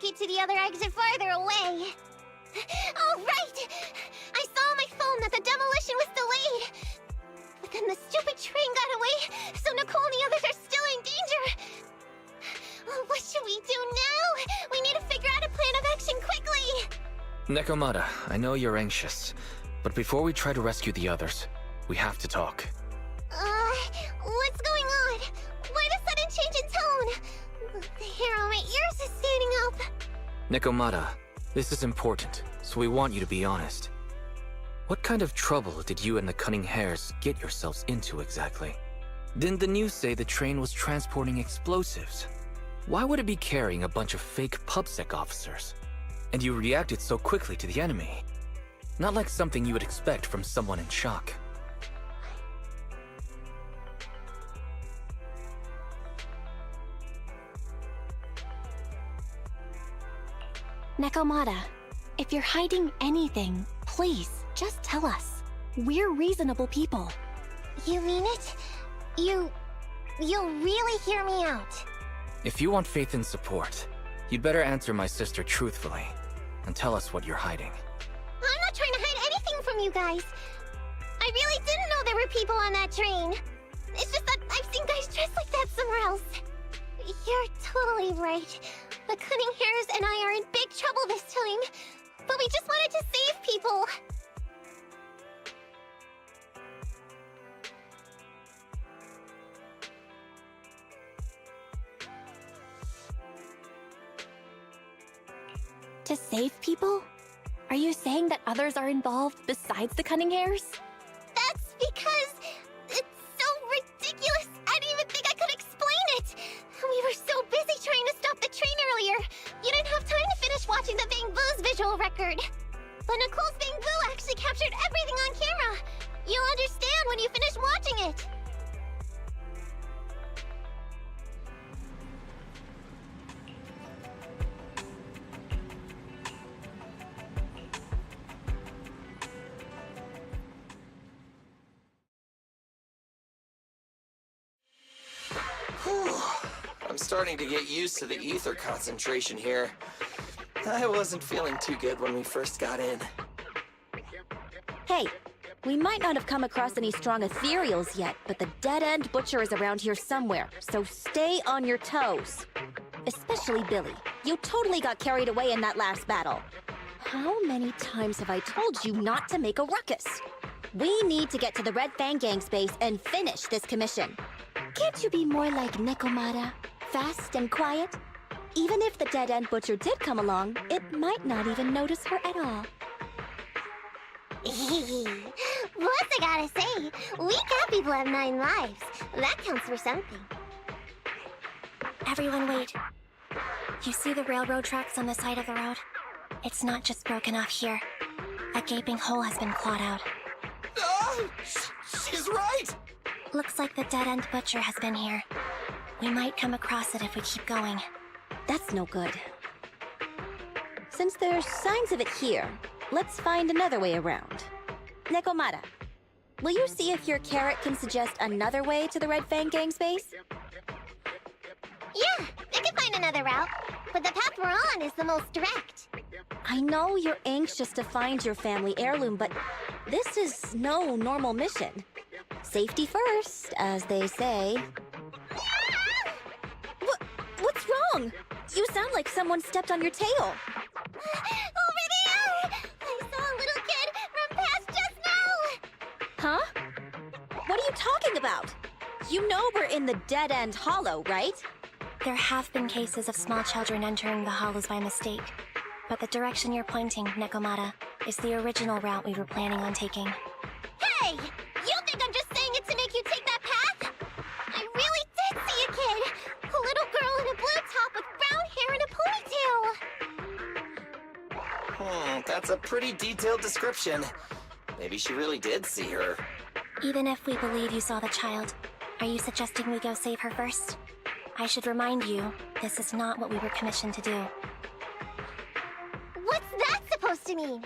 take you to the other exit farther away. Oh, right! I saw on my phone that the demolition was delayed. But then the stupid train got away, so Nicole and the others are still in danger. Oh, what should we do now? We need to figure out a plan of action quickly! Nekomata, I know you're anxious, but before we try to rescue the others, we have to talk. What's going on? Why the sudden change in tone? The hair on my ears is standing up. Nekomata, this is important, so we want you to be honest. What kind of trouble did you and the Cunning Hares get yourselves into exactly? Didn't the news say the train was transporting explosives? Why would it be carrying a bunch of fake PubSec officers? And you reacted so quickly to the enemy. Not like something you would expect from someone in shock. Nekomata, if you're hiding anything, please, just tell us. We're reasonable people. You mean it? You'll really hear me out. If you want faith and support, you'd better answer my sister truthfully, and tell us what you're hiding. I'm not trying to hide anything from you guys. I really didn't know there were people on that train. It's just that I've seen guys dressed like that somewhere else. You're totally right. The Cunning Hares and I are in big trouble this time. But we just wanted to save people. To save people? Are you saying that others are involved besides the Cunning Hares? That's because it's so ridiculous. I didn't even think I could explain it. We were so busy trying to stop the train earlier. You didn't have time to finish watching the Bang Boo's visual record. But Nicole's Bang Boo actually captured everything on camera. You'll understand when you finish watching it. I'm starting to get used to the ether concentration here. I wasn't feeling too good when we first got in. Hey, we might not have come across any strong ethereals yet, but the dead-end butcher is around here somewhere, so stay on your toes. Especially Billy. You totally got carried away in that last battle. How many times have I told you not to make a ruckus? We need to get to the Red Fang Gang's base and finish this commission. Can't you be more like Nekomata? Fast and quiet? Even if the dead-end butcher did come along, it might not even notice her at all. Plus, I gotta say, we cat people have 9 lives. That counts for something. Everyone wait. You see the railroad tracks on the side of the road? It's not just broken off here. A gaping hole has been clawed out. Oh, she's right! Looks like the dead-end butcher has been here. We might come across it if we keep going. That's no good. Since there's signs of it here, let's find another way around. Nekomata, will you see if your carrot can suggest another way to the Red Fang Gang's base? Yeah, I can find another route, but the path we're on is the most direct. I know you're anxious to find your family heirloom, but this is no normal mission. Safety first, as they say. What's wrong? You sound like someone stepped on your tail. Over there! I saw a little kid run past just now! Huh? What are you talking about? You know we're in the dead-end hollow, right? There have been cases of small children entering the hollows by mistake. But the direction you're pointing, Nekomata, is the original route we were planning on taking. Hey! You think I'm just saying it to make you take that path? I really did see a kid! A little girl in a blue top with brown hair and a ponytail! That's a pretty detailed description. Maybe she really did see her. Even if we believe you saw the child, are you suggesting we go save her first? I should remind you, this is not what we were commissioned to do. What's that supposed to mean?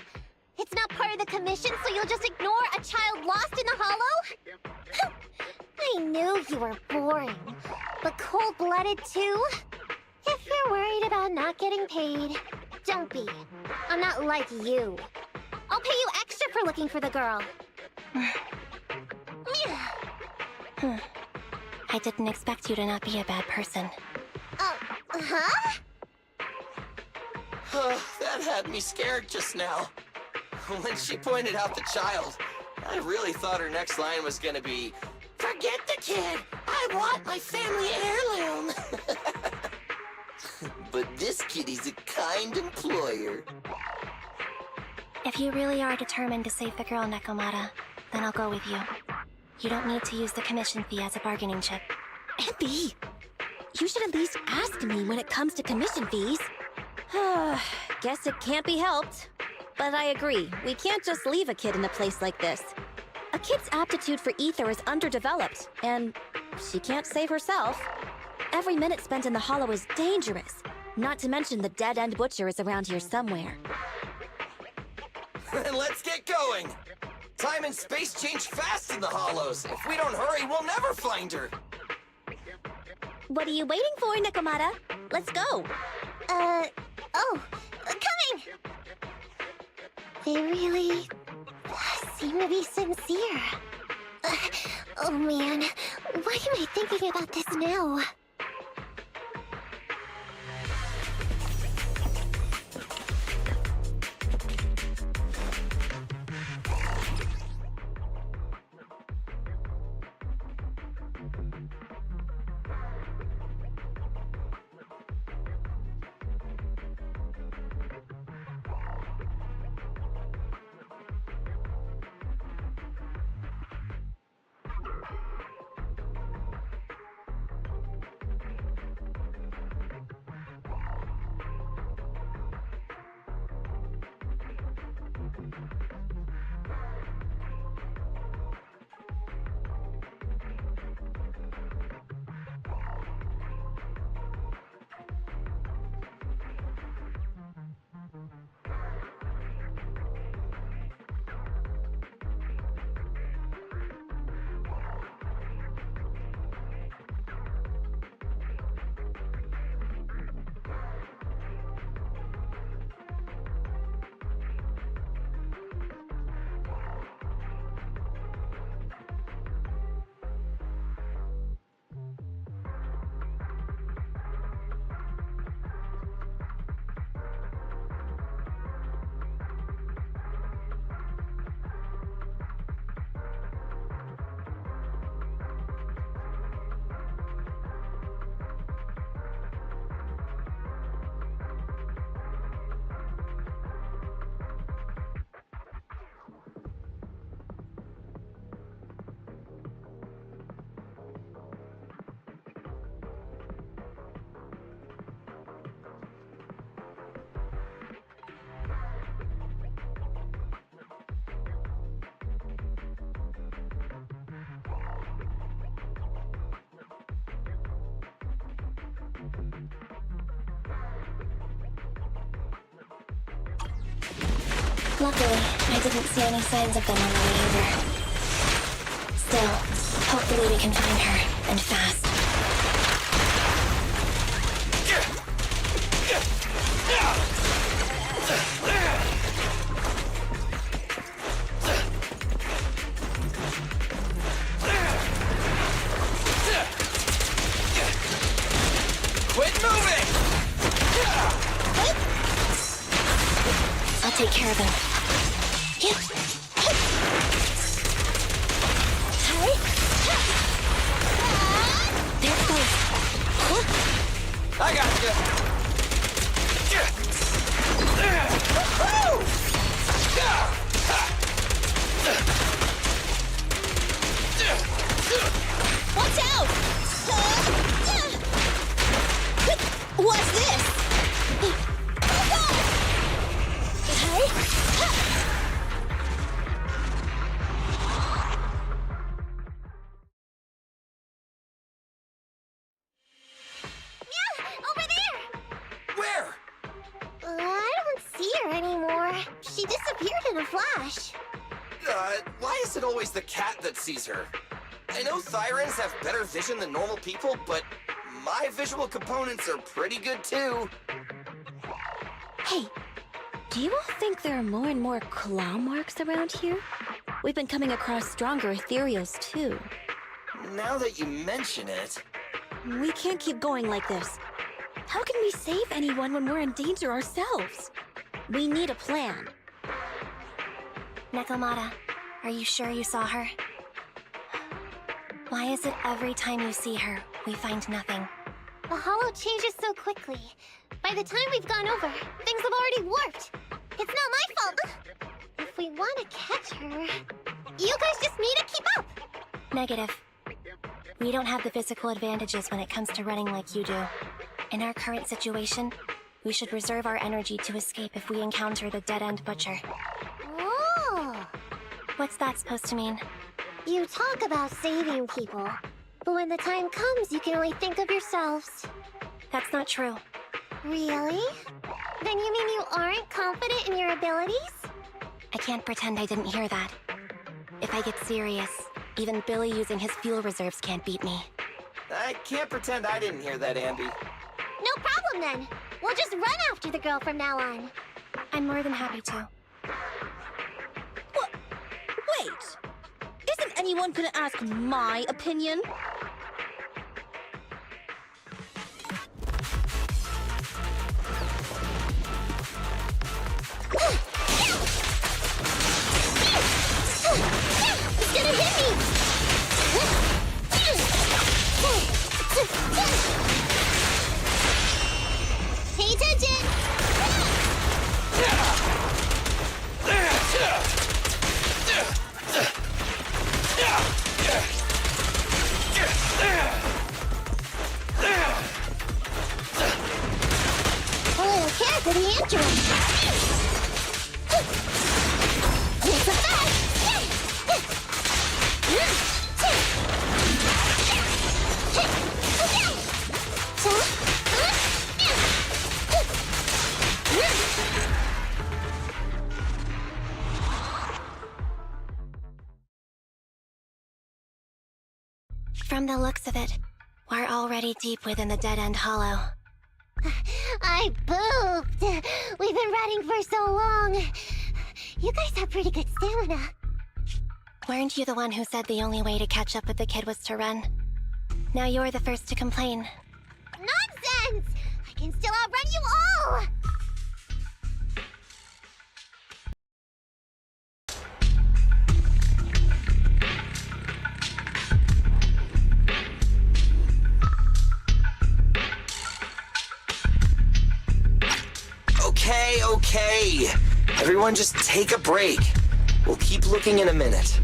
It's not part of the commission, so you'll just ignore a child lost in the hollow? I knew you were boring. But cold-blooded too? If you're you're worried about not getting paid, don't be. I'm not like you. I'll pay you extra for looking for the girl. I didn't expect you to not be a bad person. Huh? That had me scared just now. When she pointed out the child, I really thought her next line was gonna be, "Forget the kid! I want my family heirloom!" But this kitty's a kind employer. If you really are determined to save the girl, Nekomata, then I'll go with you. You don't need to use the commission fee as a bargaining chip. Epi, you should at least ask me when it comes to commission fees. Guess it can't be helped. But I agree, we can't just leave a kid in a place like this. A kid's aptitude for ether is underdeveloped, and she can't save herself. Every minute spent in the hollow is dangerous. Not to mention the dead-end butcher is around here somewhere. Then let's get going! Time and space change fast in the hollows. If we don't hurry, we'll never find her. What are you waiting for, Nekomata? Let's go! Coming! They really seem to be sincere. Oh man, why am I thinking about this now? Luckily, I didn't see any signs of them on the way over. Still, hopefully we can find her, and fast. Quit moving! I'll take care of them. They're close. I got you. Watch out! What's this? Over there! Where? I don't see her anymore. She disappeared in a flash. Why is it always the cat that sees her? I know Thyrans have better vision than normal people, but my visual components are pretty good too. Hey, do you all think there are more and more claw marks around here? We've been coming across stronger ethereals too. Now that you mention it... We can't keep going like this. How can we save anyone when we're in danger ourselves? We need a plan. Nekomata, are you sure you saw her? Why is it every time you see her, we find nothing? The hollow changes so quickly. By the time we've gone over, things have already warped. It's not my fault. If we want to catch her, you guys just need to keep up. Negative. We don't have the physical advantages when it comes to running like you do. In our current situation, we should reserve our energy to escape if we encounter the dead-end butcher. Oh! What's that supposed to mean? You talk about saving people, but when the time comes, you can only think of yourselves. That's not true. Really? Then you mean you aren't confident in your abilities? I can't pretend I didn't hear that. If I get serious, even Billy using his fuel reserves can't beat me. I can't pretend I didn't hear that, Ambi. No problem then. We'll just run after the girl from now on. I'm more than happy to. What? Wait! Isn't anyone gonna ask my opinion? It's gonna hit me! Pay attention! A little cat for the interim. It's a fact! From the looks of it, we're already deep within the dead-end hollow. I pooped! We've been running for so long. You guys have pretty good stamina. Weren't you the one who said the only way to catch up with the kid was to run? Now you're the first to complain. Nonsense! I can still outrun you all! Okay. Everyone just take a break. We'll keep looking in a minute.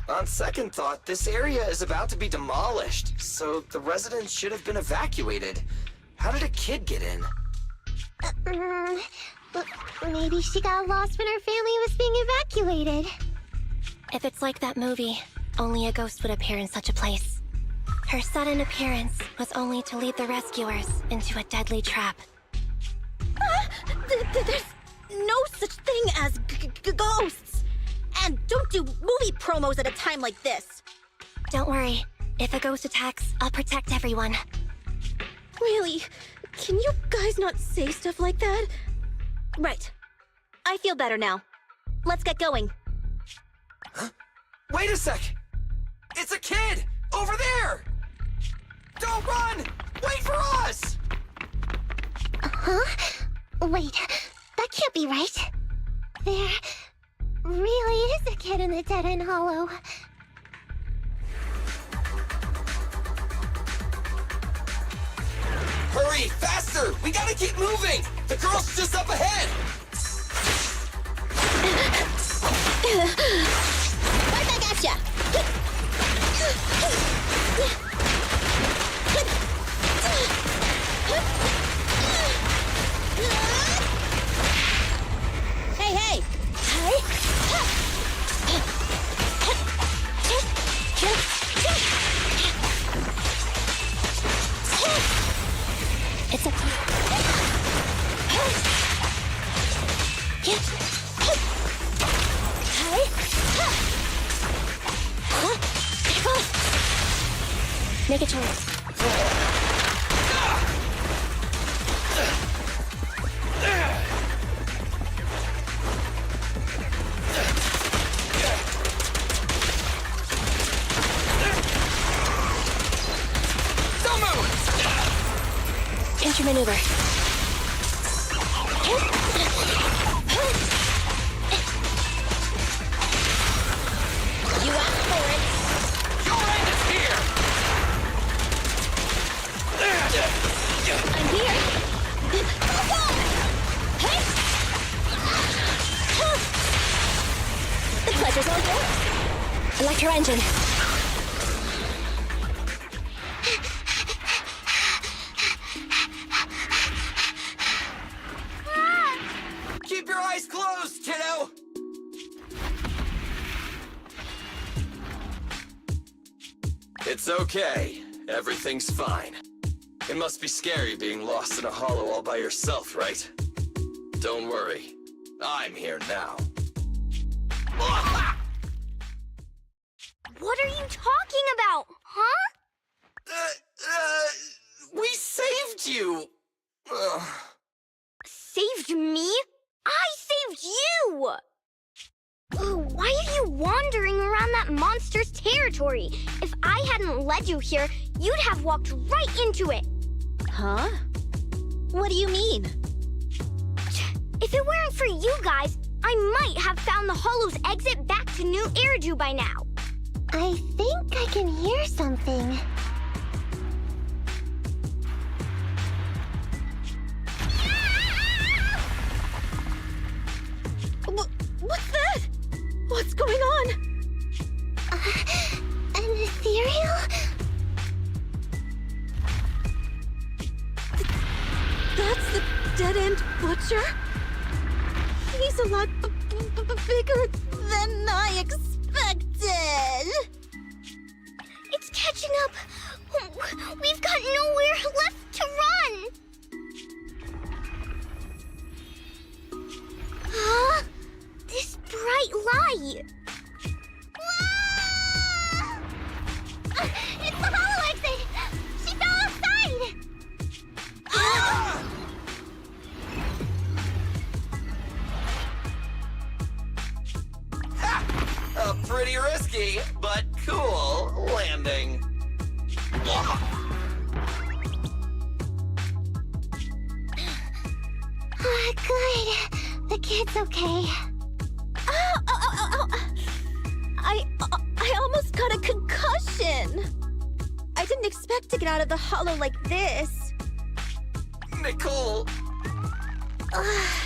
On second thought, this area is about to be demolished, so the residents should have been evacuated. How did a kid get in? Maybe she got lost when her family was being evacuated. If it's like that movie, only a ghost would appear in such a place. Her sudden appearance was only to lead the rescuers into a deadly trap. There's no such thing as ghosts! And don't do movie promos at a time like this! Don't worry. If a ghost attacks, I'll protect everyone. Really? Can you guys not say stuff like that? Right. I feel better now. Let's get going. Huh? Wait a sec! It's a kid! Over there! Don't run! Wait for us! Huh? Wait, that can't be right. There really is a kid in the dead-end hollow. Hurry, faster! We gotta keep moving! The girl's just up ahead! Right back at ya! Hey! It's a... Make a choice. Don't move! Intermaneuver. You asked for it! Your end is here! I'm here! The pleasure's all yours! Electro engine. Keep your eyes closed, kiddo! It's okay. Everything's fine. It must be scary being lost in a hollow all by yourself, right? Don't worry. I'm here now. What are you talking about, huh? We saved you! Saved me? I saved you! Why are you wandering around that monster's territory? If I hadn't led you here, you'd have walked right into it. Huh? What do you mean? If it weren't for you guys, I might have found the hollow's exit back to New Eridu by now. I think I can hear something. What's that? What's going on? An ethereal? That's the dead-end butcher? He's a lot bigger than I expected. It's catching up. We've got nowhere left to run. Huh? This bright light. Whoa! It's the hollow exit. She fell outside. Pretty risky, but cool landing. Good. The kid's okay. I almost got a concussion. I didn't expect to get out of the hollow like this. Nicole.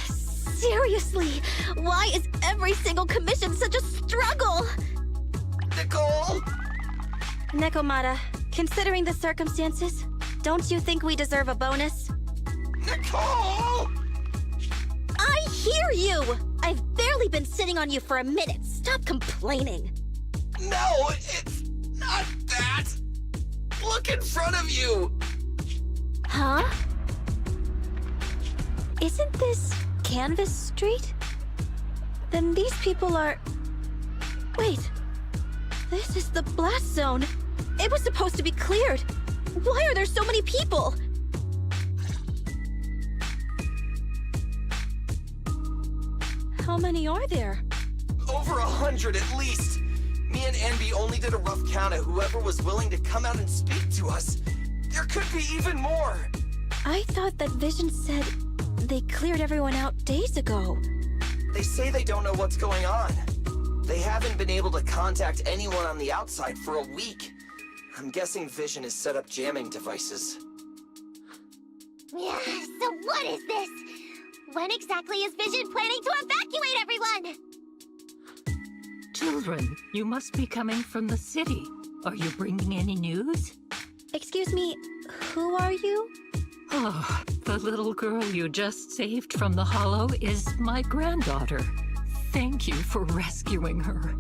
Seriously, why is every single commission such a struggle? Nicole! Nekomata, considering the circumstances, don't you think we deserve a bonus? Nicole! I hear you! I've barely been sitting on you for a minute. Stop complaining. No, it's not that. Look in front of you. Huh? Isn't this Canvas Street? Then these people are... Wait. This is the blast zone. It was supposed to be cleared. Why are there so many people? How many are there? Over 100 at least. Me and Anby only did a rough count of whoever was willing to come out and speak to us. There could be even more. I thought that Vision said they cleared everyone out days ago. They say they don't know what's going on. They haven't been able to contact anyone on the outside for a week. I'm guessing Vision has set up jamming devices. Yeah, so what is this? When exactly is Vision planning to evacuate everyone? Children, you must be coming from the city. Are you bringing any news? Excuse me, who are you? Oh, the little girl you just saved from the hollow is my granddaughter. Thank you for rescuing her.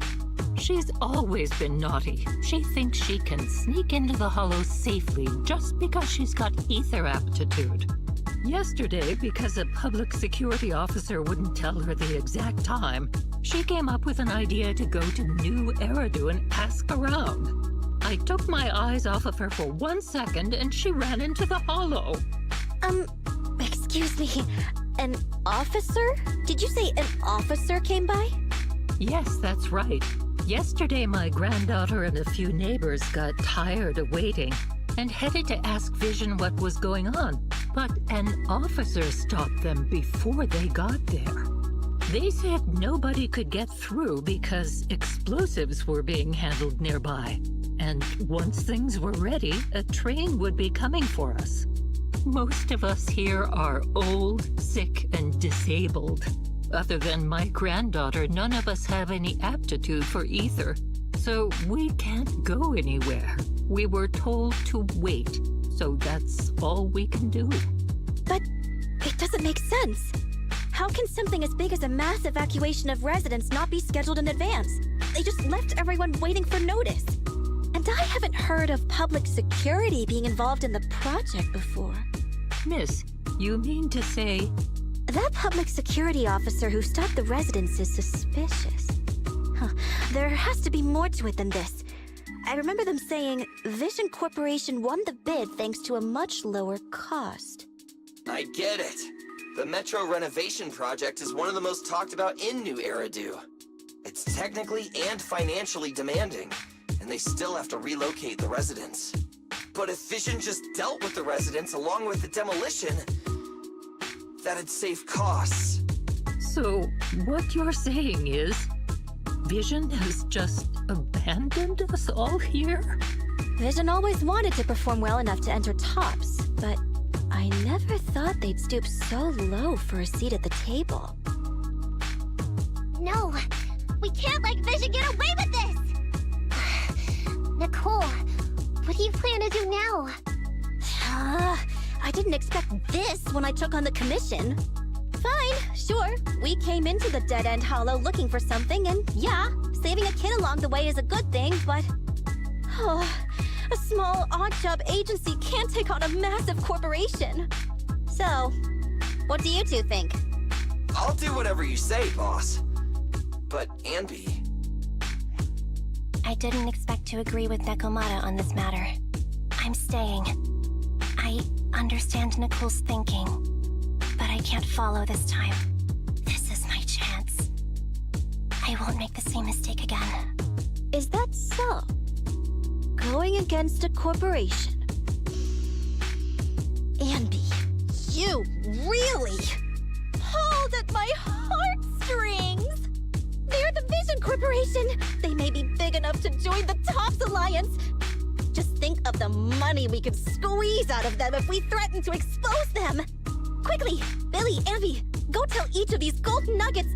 She's always been naughty. She thinks she can sneak into the hollow safely just because she's got ether aptitude. Yesterday, because a public security officer wouldn't tell her the exact time, she came up with an idea to go to New Eridu and ask around. I took my eyes off of her for 1 second and she ran into the hollow. Excuse me, an officer? Did you say an officer came by? Yes, that's right. Yesterday, my granddaughter and a few neighbors got tired of waiting and headed to ask Vision what was going on. But an officer stopped them before they got there. They said nobody could get through because explosives were being handled nearby. And once things were ready, a train would be coming for us. Most of us here are old, sick, and disabled. Other than my granddaughter, none of us have any aptitude for ether. So we can't go anywhere. We were told to wait. So that's all we can do. But it doesn't make sense. How can something as big as a mass evacuation of residents not be scheduled in advance? They just left everyone waiting for notice. And I haven't heard of public security being involved in the project before. Miss, you mean to say... That public security officer who stopped the residents is suspicious. There has to be more to it than this. I remember them saying Vision Corporation won the bid thanks to a much lower cost. I get it. The Metro renovation project is one of the most talked about in New Eridu. It's technically and financially demanding, and they still have to relocate the residents. But if Vision just dealt with the residents along with the demolition, that'd save costs. So, what you're saying is, Vision has just abandoned us all here? Vision always wanted to perform well enough to enter tops, but I never thought they'd stoop so low for a seat at the table. No, we can't let Vision get away with this! Nicole, what do you plan to do now? I didn't expect this when I took on the commission. Fine, sure. We came into the dead-end hollow looking for something, and yeah, saving a kid along the way is a good thing, but... a small, odd-job agency can't take on a massive corporation. So, what do you two think? I'll do whatever you say, boss. But Anby... I didn't expect to agree with Nekomata on this matter. I'm staying. I understand Nicole's thinking, but I can't follow this time. This is my chance. I won't make the same mistake again. Is that so? Going against a corporation? Anby, you really pulled at my heartstrings! They're the Vision Corporation! They may be big enough to join the TOPS Alliance! Just think of the money we could squeeze out of them if we threaten to expose them! Quickly, Billy, Anby, go tell each of these gold nuggets...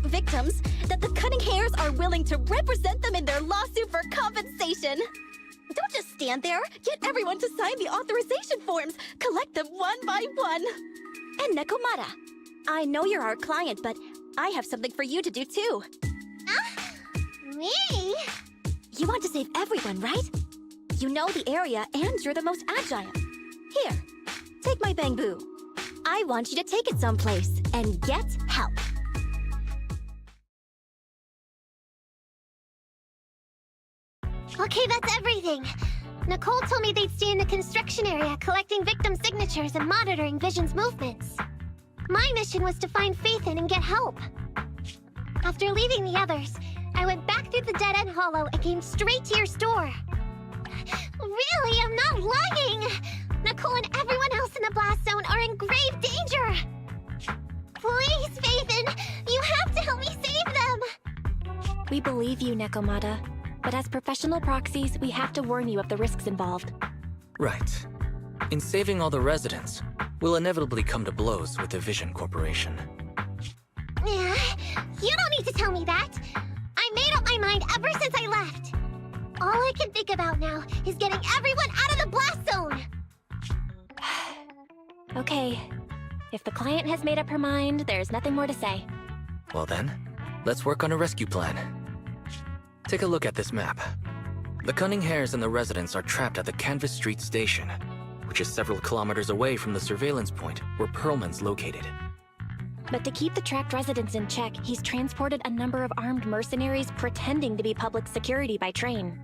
victims, that the cunning hairs are willing to represent them in their lawsuit for compensation. Don't just stand there. Get everyone to sign the authorization forms. Collect them one by one. And Nekomata, I know you're our client, but I have something for you to do too. Me? You want to save everyone, right? You know the area and you're the most agile. Here, take my bamboo. I want you to take it someplace and get help. Okay, that's everything. Nicole told me they'd stay in the construction area collecting victim signatures and monitoring Vision's movements. My mission was to find Faithin and get help. After leaving the others, I went back through the dead-end hollow and came straight to your store. Really, I'm not lying! Nicole and everyone else in the blast zone are in grave danger! Please, Faithin, you have to help me save them! We believe you, Nekomata. But as professional proxies, we have to warn you of the risks involved. Right. In saving all the residents, we'll inevitably come to blows with the Vision Corporation. Yeah, you don't need to tell me that. I made up my mind ever since I left. All I can think about now is getting everyone out of the blast zone! Okay. If the client has made up her mind, there's nothing more to say. Well then, let's work on a rescue plan. Take a look at this map. The cunning hairs and the residents are trapped at the Canvas Street station, which is several kilometers away from the surveillance point where Perlman's located. But to keep the trapped residents in check, he's transported a number of armed mercenaries pretending to be public security by train.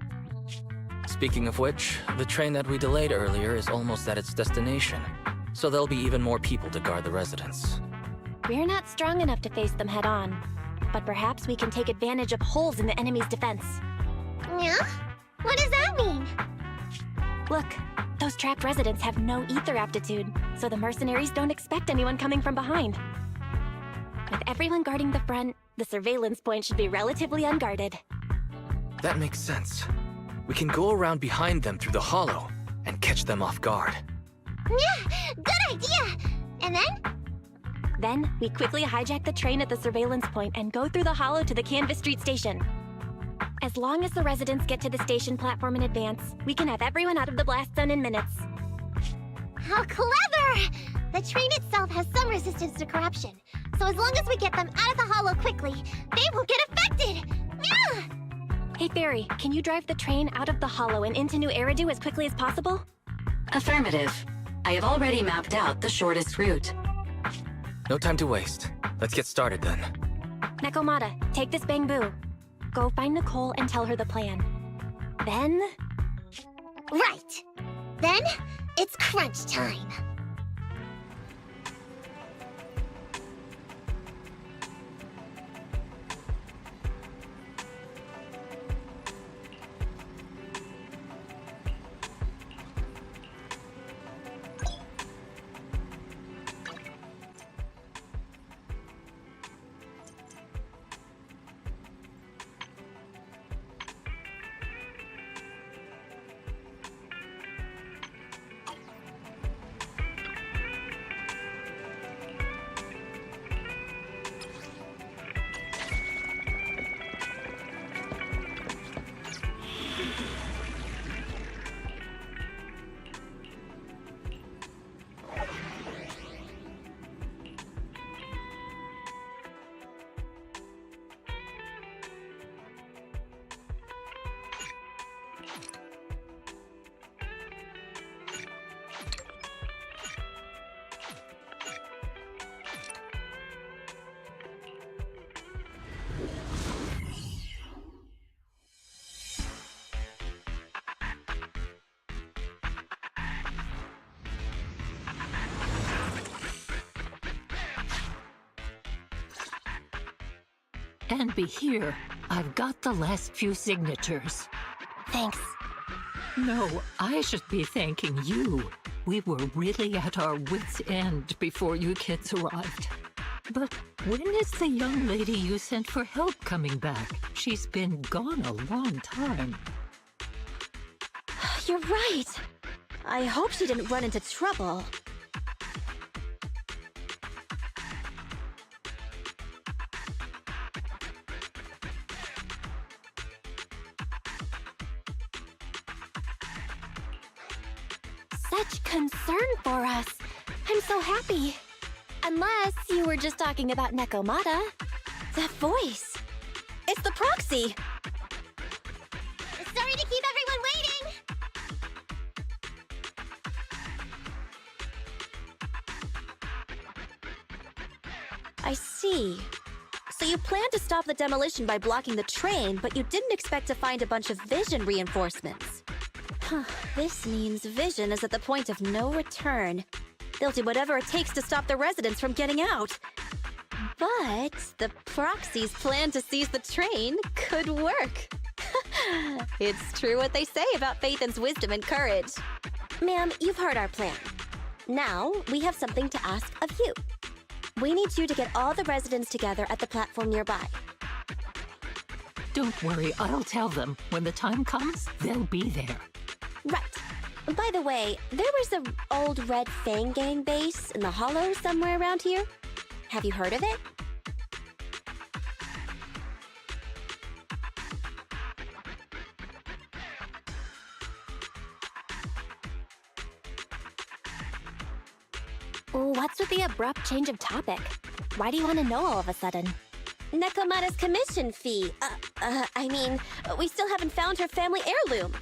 Speaking of which, the train that we delayed earlier is almost at its destination, so there'll be even more people to guard the residents. We're not strong enough to face them head-on, but perhaps we can take advantage of holes in the enemy's defense. Yeah? What does that mean? Look, those trapped residents have no ether aptitude, so the mercenaries don't expect anyone coming from behind. With everyone guarding the front, the surveillance point should be relatively unguarded. That makes sense. We can go around behind them through the hollow and catch them off guard. Yeah, good idea! And then? Then, we quickly hijack the train at the surveillance point and go through the hollow to the Canvas Street station. As long as the residents get to the station platform in advance, we can have everyone out of the blast zone in minutes. How clever! The train itself has some resistance to corruption, so as long as we get them out of the hollow quickly, they won't get affected! Yeah! Hey Fairy, can you drive the train out of the hollow and into New Eridu as quickly as possible? Affirmative. I have already mapped out the shortest route. No time to waste. Let's get started then. Nekomata, take this bamboo. Go find Nicole and tell her the plan. Then... Right! Then, it's crunch time. And be here. I've got the last few signatures. Thanks. No, I should be thanking you. We were really at our wits' end before you kids arrived. But when is the young lady you sent for help coming back? She's been gone a long time. You're right. I hope she didn't run into trouble. such concern for us. I'm so happy. Unless you were just talking about Nekomata. That voice. It's the proxy. Sorry to keep everyone waiting! I see. So you planned to stop the demolition by blocking the train, but you didn't expect to find a bunch of vision reinforcements. Huh, this means vision is at the point of no return. They'll do whatever it takes to stop the residents from getting out. But the proxy's plan to seize the train could work. It's true what they say about Phaethon's wisdom and courage. Ma'am, you've heard our plan. Now, we have something to ask of you. We need you to get all the residents together at the platform nearby. Don't worry, I'll tell them. When the time comes, they'll be there. Right. By the way, there was an old Red Fang Gang base in the Hollow somewhere around here. Have you heard of it? What's with the abrupt change of topic? Why do you want to know all of a sudden? Nekomata's commission fee. We still haven't found her family heirloom.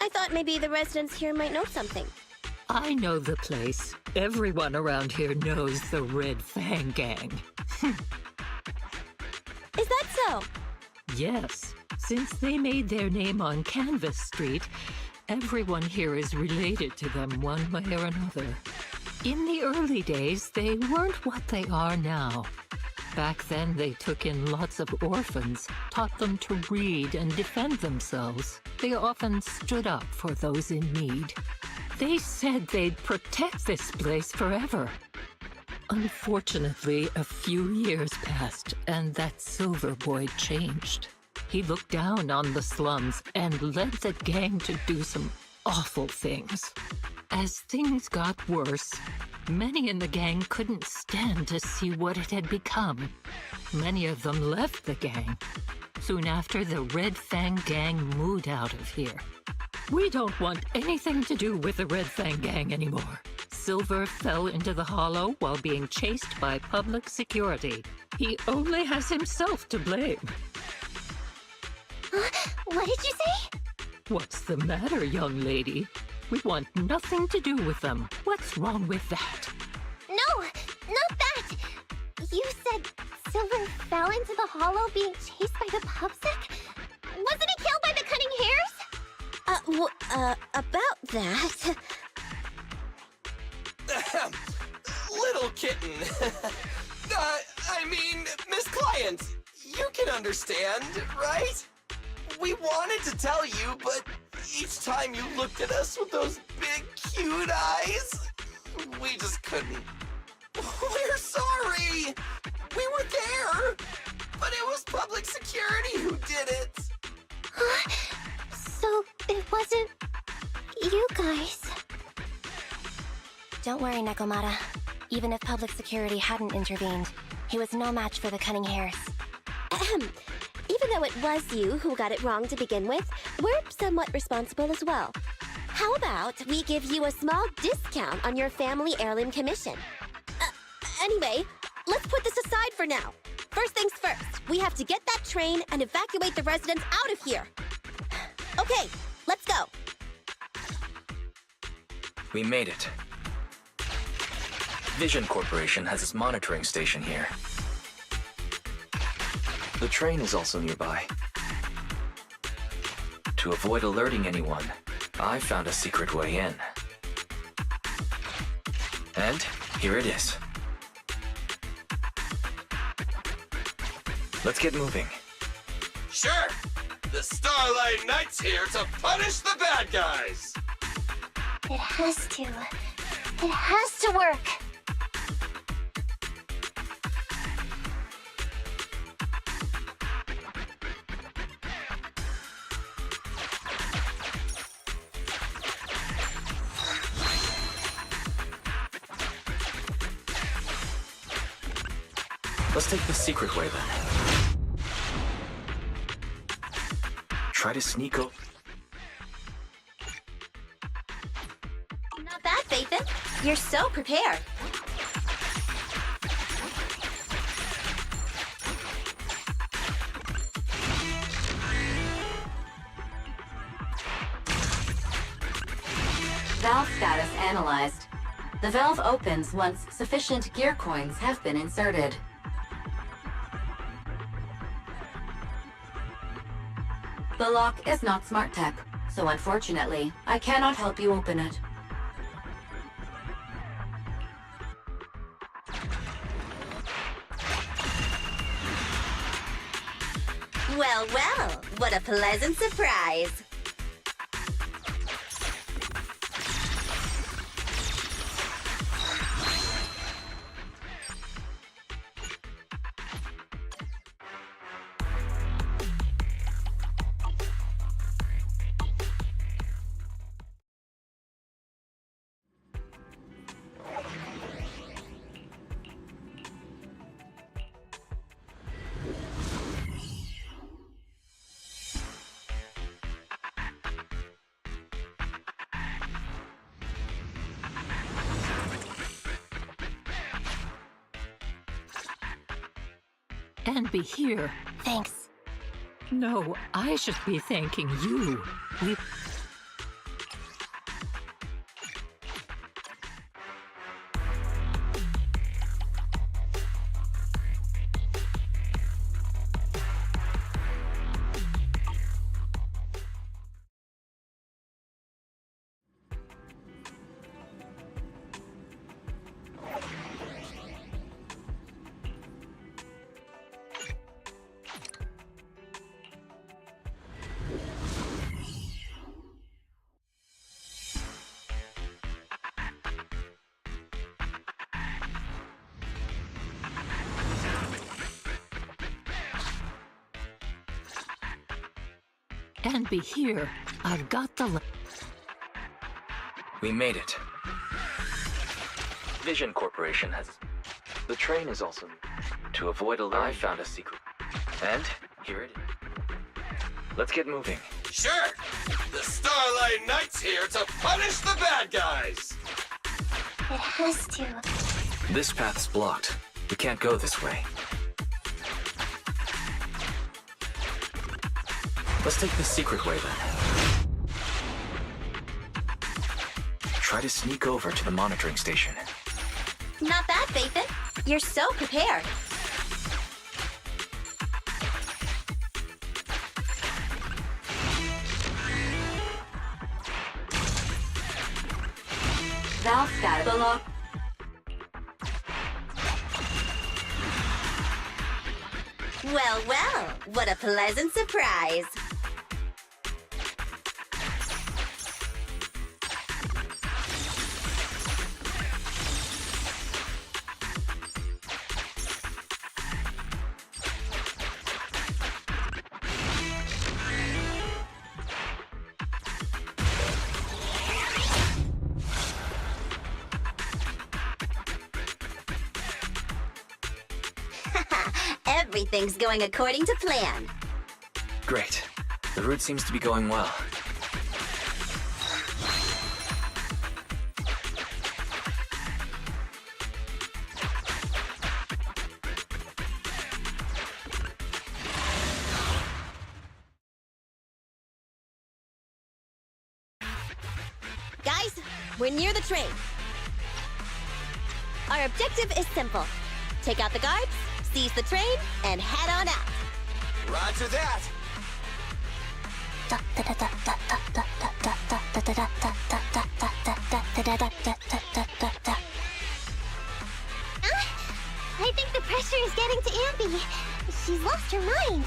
I thought maybe the residents here might know something. I know the place. Everyone around here knows the Red Fang Gang. Is that so? Yes. Since they made their name on Canvas Street, everyone here is related to them one way or another. In the early days, they weren't what they are now. Back then, they took in lots of orphans, taught them to read and defend themselves. They often stood up for those in need. They said they'd protect this place forever. Unfortunately, a few years passed, and that Silver Boy changed. He looked down on the slums and led the gang to do some awful things. As things got worse, many in the gang couldn't stand to see what it had become. Many of them left the gang. Soon after, the Red Fang Gang moved out of here. We don't want anything to do with the Red Fang Gang anymore. Silver fell into the Hollow while being chased by public security. He only has himself to blame. What did you say? What's the matter, young lady? We want nothing to do with them. What's wrong with that? No, not that! You said Silver fell into the Hollow being chased by the pubsec? Wasn't he killed by the Cunning Hares? About that... Little kitten. Miss Client, you can understand, right? We wanted to tell you, but each time you looked at us with those big, cute eyes, we just couldn't. We're sorry. We were there, but it was public security who did it. So it wasn't you guys. Don't worry, Nekomata. Even if public security hadn't intervened, he was no match for the Cunning Hares. Even though it was you who got it wrong to begin with, we're somewhat responsible as well. How about we give you a small discount on your family heirloom commission? Anyway, let's put this aside for now. First things first, we have to get that train and evacuate the residents out of here. Okay, let's go. We made it. Vision Corporation has its monitoring station here. The train is also nearby. To avoid alerting anyone, I found a secret way in. And here it is. Let's get moving. Sure. The Starlight Knight's here to punish the bad guys. It has to. It has to work. Let's take the secret way then. Try to sneak up. Not that You're so prepared. Valve status analyzed. The valve opens once sufficient gear coins have been inserted. The lock is not smart tech, so unfortunately, I cannot help you open it. Well, well, what a pleasant surprise. And be here. Thanks. No, I should be thanking you. We... And be here. I've got the... We made it. Vision Corporation has... The train is also... To avoid a I found a secret. And here it is. Let's get moving. Sure! The Starlight Knight's here to punish the bad guys! It has to. This path's blocked. We can't go this way. Let's take the secret way then. Try to sneak over to the monitoring station. Not bad, Faithin. You're so prepared. Valve status. The lock. Well, well, what a pleasant surprise. Everything's going according to plan. Great. The route seems to be going well. Guys, we're near the train. Our objective is simple. Take out the guards, seize the train, and head on out. Roger that! I think the pressure is getting to Ambi. She's lost her mind.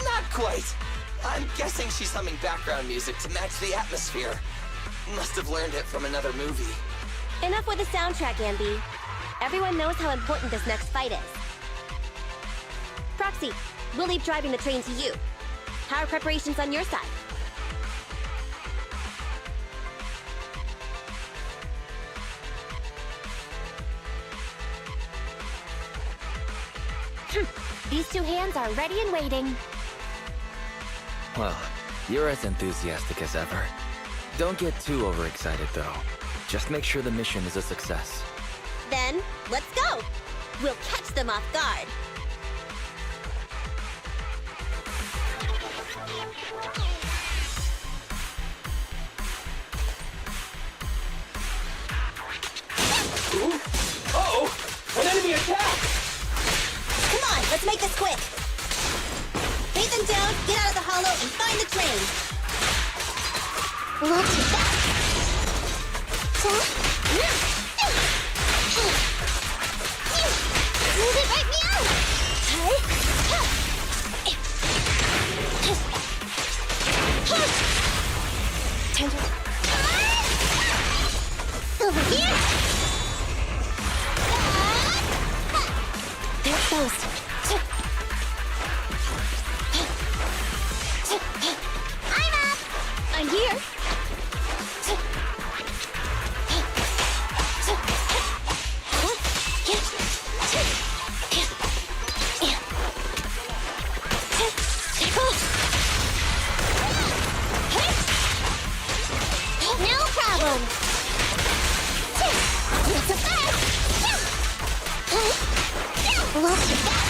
Not quite. I'm guessing she's humming background music to match the atmosphere. Must have learned it from another movie. Enough with the soundtrack, Ambi. Everyone knows how important this next fight is. Proxy, we'll leave driving the train to you. How are preparations on your side? These two hands are ready and waiting. Well, you're as enthusiastic as ever. Don't get too overexcited, though. Just make sure the mission is a success. Then, let's go! We'll catch them off guard. Uh-oh! An enemy attack! Come on, let's make this quick. Beat them down, get out of the hollow, and find the train. Look at that! Move it right meow! Time to... Over here! They're exposed. I'm up! I'm here. No problem! Not so fast! Look at that!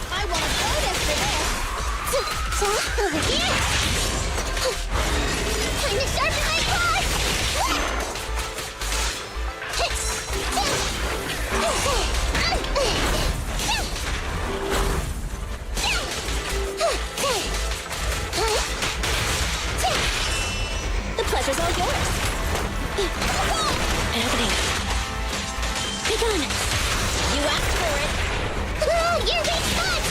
I want a bonus for this. Over here! Time to sharpen my claws! The pleasure's all yours. Happening. Be gone. You asked for it. You're being fun!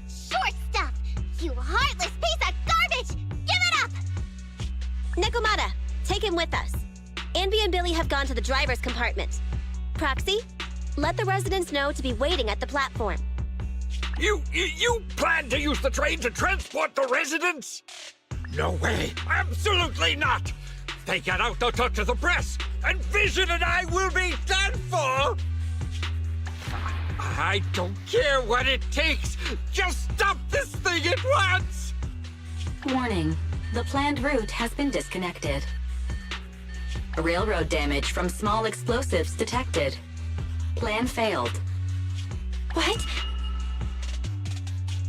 Short stuff! You heartless piece of garbage! Give it up! Nekomata, take him with us. Anby and Billy have gone to the driver's compartment. Proxy, let the residents know to be waiting at the platform. You plan to use the train to transport the residents? No way! Absolutely not! They get out, they'll talk to the press, and Vision and I will be done for! I don't care what it takes! Just stop this thing at once! Warning. The planned route has been disconnected. Railroad damage from small explosives detected. Plan failed. What?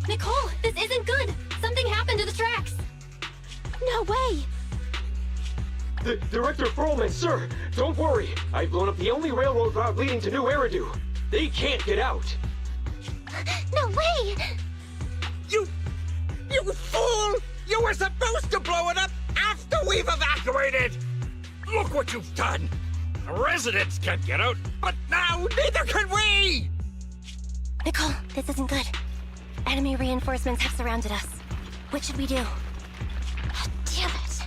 Nicole, this isn't good! Something happened to the tracks! No way! Director Perlman, sir, don't worry. I've blown up the only railroad route leading to New Eridu. They can't get out. No way! You fool! You were supposed to blow it up after we've evacuated! Look what you've done! The residents can't get out, but now neither can we! Nicole, this isn't good. Enemy reinforcements have surrounded us. What should we do? Oh, damn it.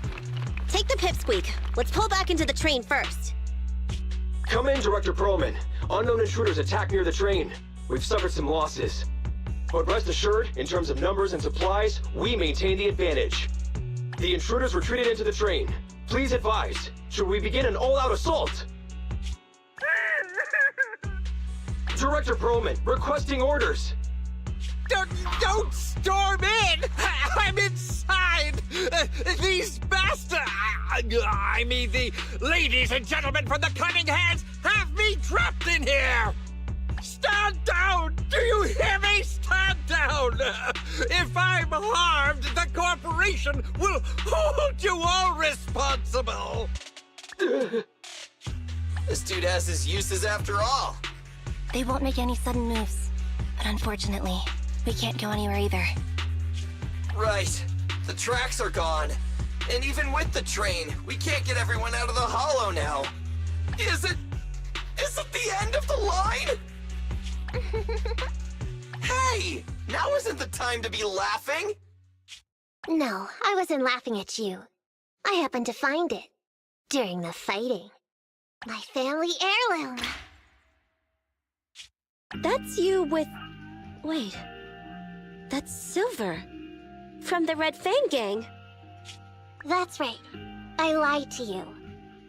Take the pipsqueak. Let's pull back into the train first. Come in, Director Perlman. Unknown intruders attacked near the train. We've suffered some losses. But rest assured, in terms of numbers and supplies, we maintain the advantage. The intruders retreated into the train. Please advise, should we begin an all-out assault? Director Perlman, requesting orders. Don't storm in! I'm inside! These bastards! I mean, the ladies and gentlemen from the Cunning Hands have me trapped in here! Stand down! Do you hear me? Stand down! If I'm harmed, the corporation will hold you all responsible! This dude has his uses after all. They won't make any sudden moves. But unfortunately, we can't go anywhere either. Right. The tracks are gone. And even with the train, we can't get everyone out of the hollow now. Is it the end of the line? Hey! Now isn't the time to be laughing! No, I wasn't laughing at you. I happened to find it. During the fighting. My family heirloom. That's you with... Wait. That's Silver. From the Red Fang Gang. That's right. I lied to you.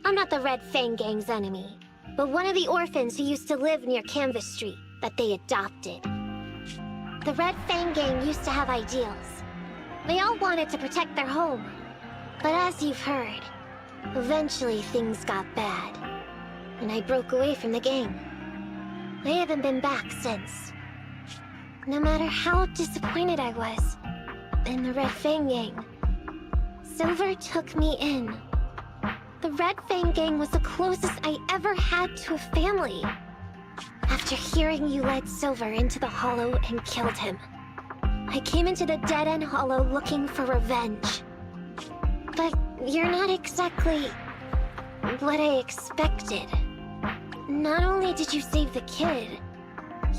I'm not the Red Fang Gang's enemy, but one of the orphans who used to live near Canvas Street that they adopted. The Red Fang Gang used to have ideals. They all wanted to protect their home. But as you've heard, eventually things got bad, and I broke away from the gang. I haven't been back since. No matter how disappointed I was in the Red Fang Gang, Silver took me in. The Red Fang Gang was the closest I ever had to a family. After hearing you led Silver into the hollow and killed him, I came into the dead-end hollow looking for revenge. But you're not exactly what I expected. Not only did you save the kid,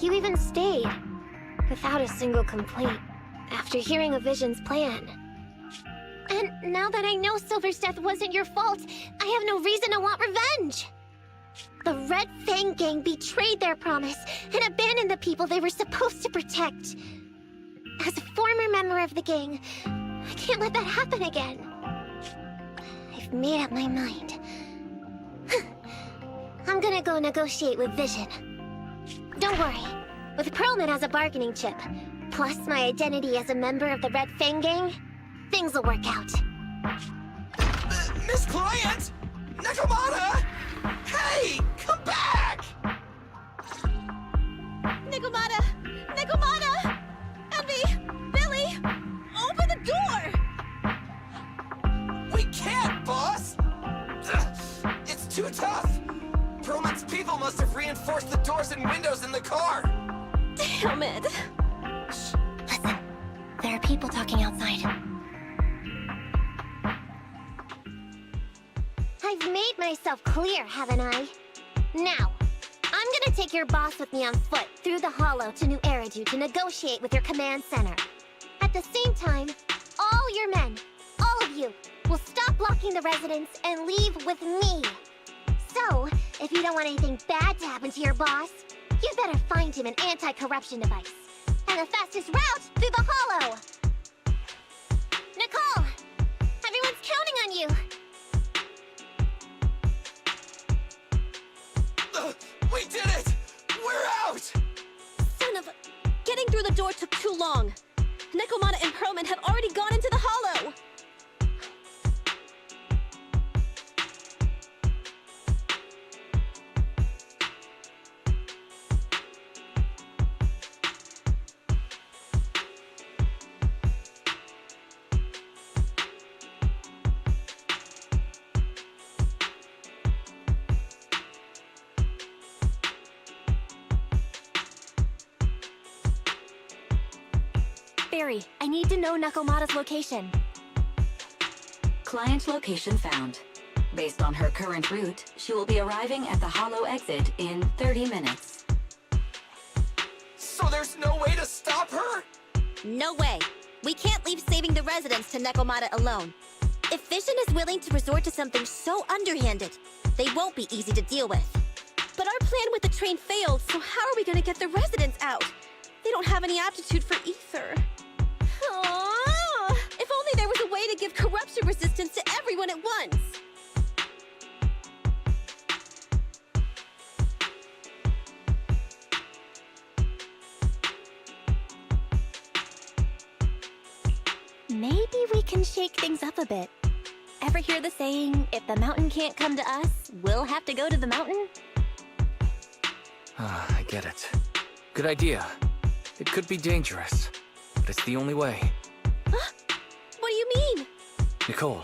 you even stayed, without a single complaint, after hearing of Vision's plan. And now that I know Silver's death wasn't your fault, I have no reason to want revenge! The Red Fang Gang betrayed their promise and abandoned the people they were supposed to protect. As a former member of the gang, I can't let that happen again. I've made up my mind. I'm gonna go negotiate with Vision. Don't worry. With Perlman as a bargaining chip, plus my identity as a member of the Red Fang Gang, things will work out. Miss Client! Nakamata! Hey! Come back! Nakamata! Nakamata! Envy! Billy! Open the door! We can't, boss! Ugh, it's too tough! Perlman's people must have reinforced the doors and windows in the car! Damn it! Shh, listen. There are people talking outside. I've made myself clear, haven't I? Now, I'm gonna take your boss with me on foot through the hollow to New Eridu to negotiate with your command center. At the same time, all your men, all of you, will stop blocking the residents and leave with me. So, if you don't want anything bad to happen to your boss, you'd better find him an anti-corruption device. And the fastest route through the hollow! Nicole! Everyone's counting on you! We did it! We're out! Son of a... Getting through the door took too long. Nekomata and Perlman have already gone into the hollow! Barry, I need to know Nakomata's location. Client location found. Based on her current route, she will be arriving at the hollow exit in 30 minutes. So there's no way to stop her? No way. We can't leave saving the residents to Nekomata alone. If Vision is willing to resort to something so underhanded, they won't be easy to deal with. But our plan with the train failed, so how are we gonna get the residents out? They don't have any aptitude for ether. Aww. If only there was a way to give corruption resistance to everyone at once. Maybe we can shake things up a bit. Ever hear the saying, if the mountain can't come to us, we'll have to go to the mountain? I get it. Good idea. It could be dangerous, but it's the only way. Huh? What do you mean? Nicole,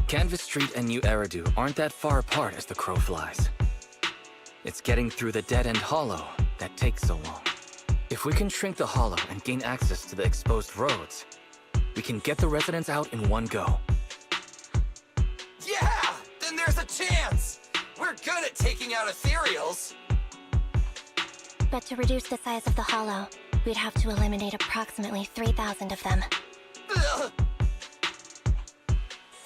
Canvas Street and New Eridu aren't that far apart as the crow flies. It's getting through the dead-end hollow that takes so long. If we can shrink the hollow and gain access to the exposed roads, We can get the residents out in one go. Yeah! Then there's a chance! We're good at taking out ethereals. But to reduce the size of the hollow, we'd have to eliminate approximately 3,000 of them. Ugh.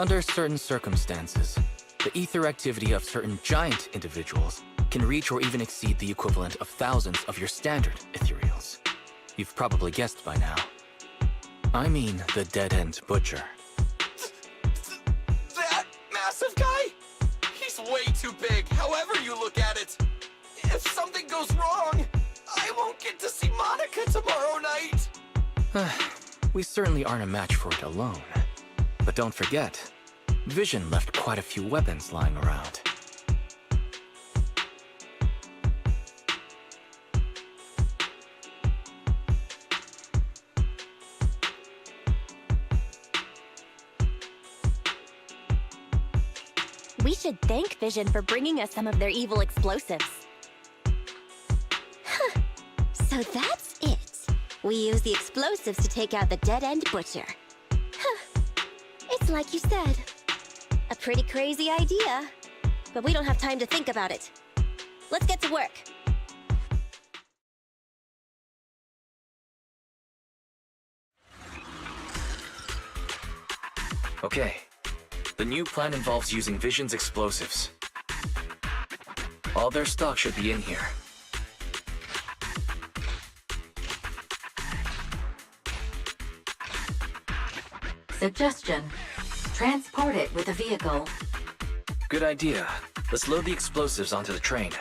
Under certain circumstances, the ether activity of certain giant individuals can reach or even exceed the equivalent of thousands of your standard ethereals. You've probably guessed by now. I mean the dead-end butcher. That massive guy? He's way too big, however you look at it. If something goes wrong, I won't get to see Monica tomorrow night. We certainly aren't a match for it alone. But don't forget, Vision left quite a few weapons lying around. We should thank Vision for bringing us some of their evil explosives. Huh. So that's it. We use the explosives to take out the dead-end butcher. Huh. It's like you said. A pretty crazy idea. But we don't have time to think about it. Let's get to work. Okay. The new plan involves using Vision's explosives. All their stock should be in here. Suggestion. Transport it with a vehicle. Good idea. Let's load the explosives onto the train.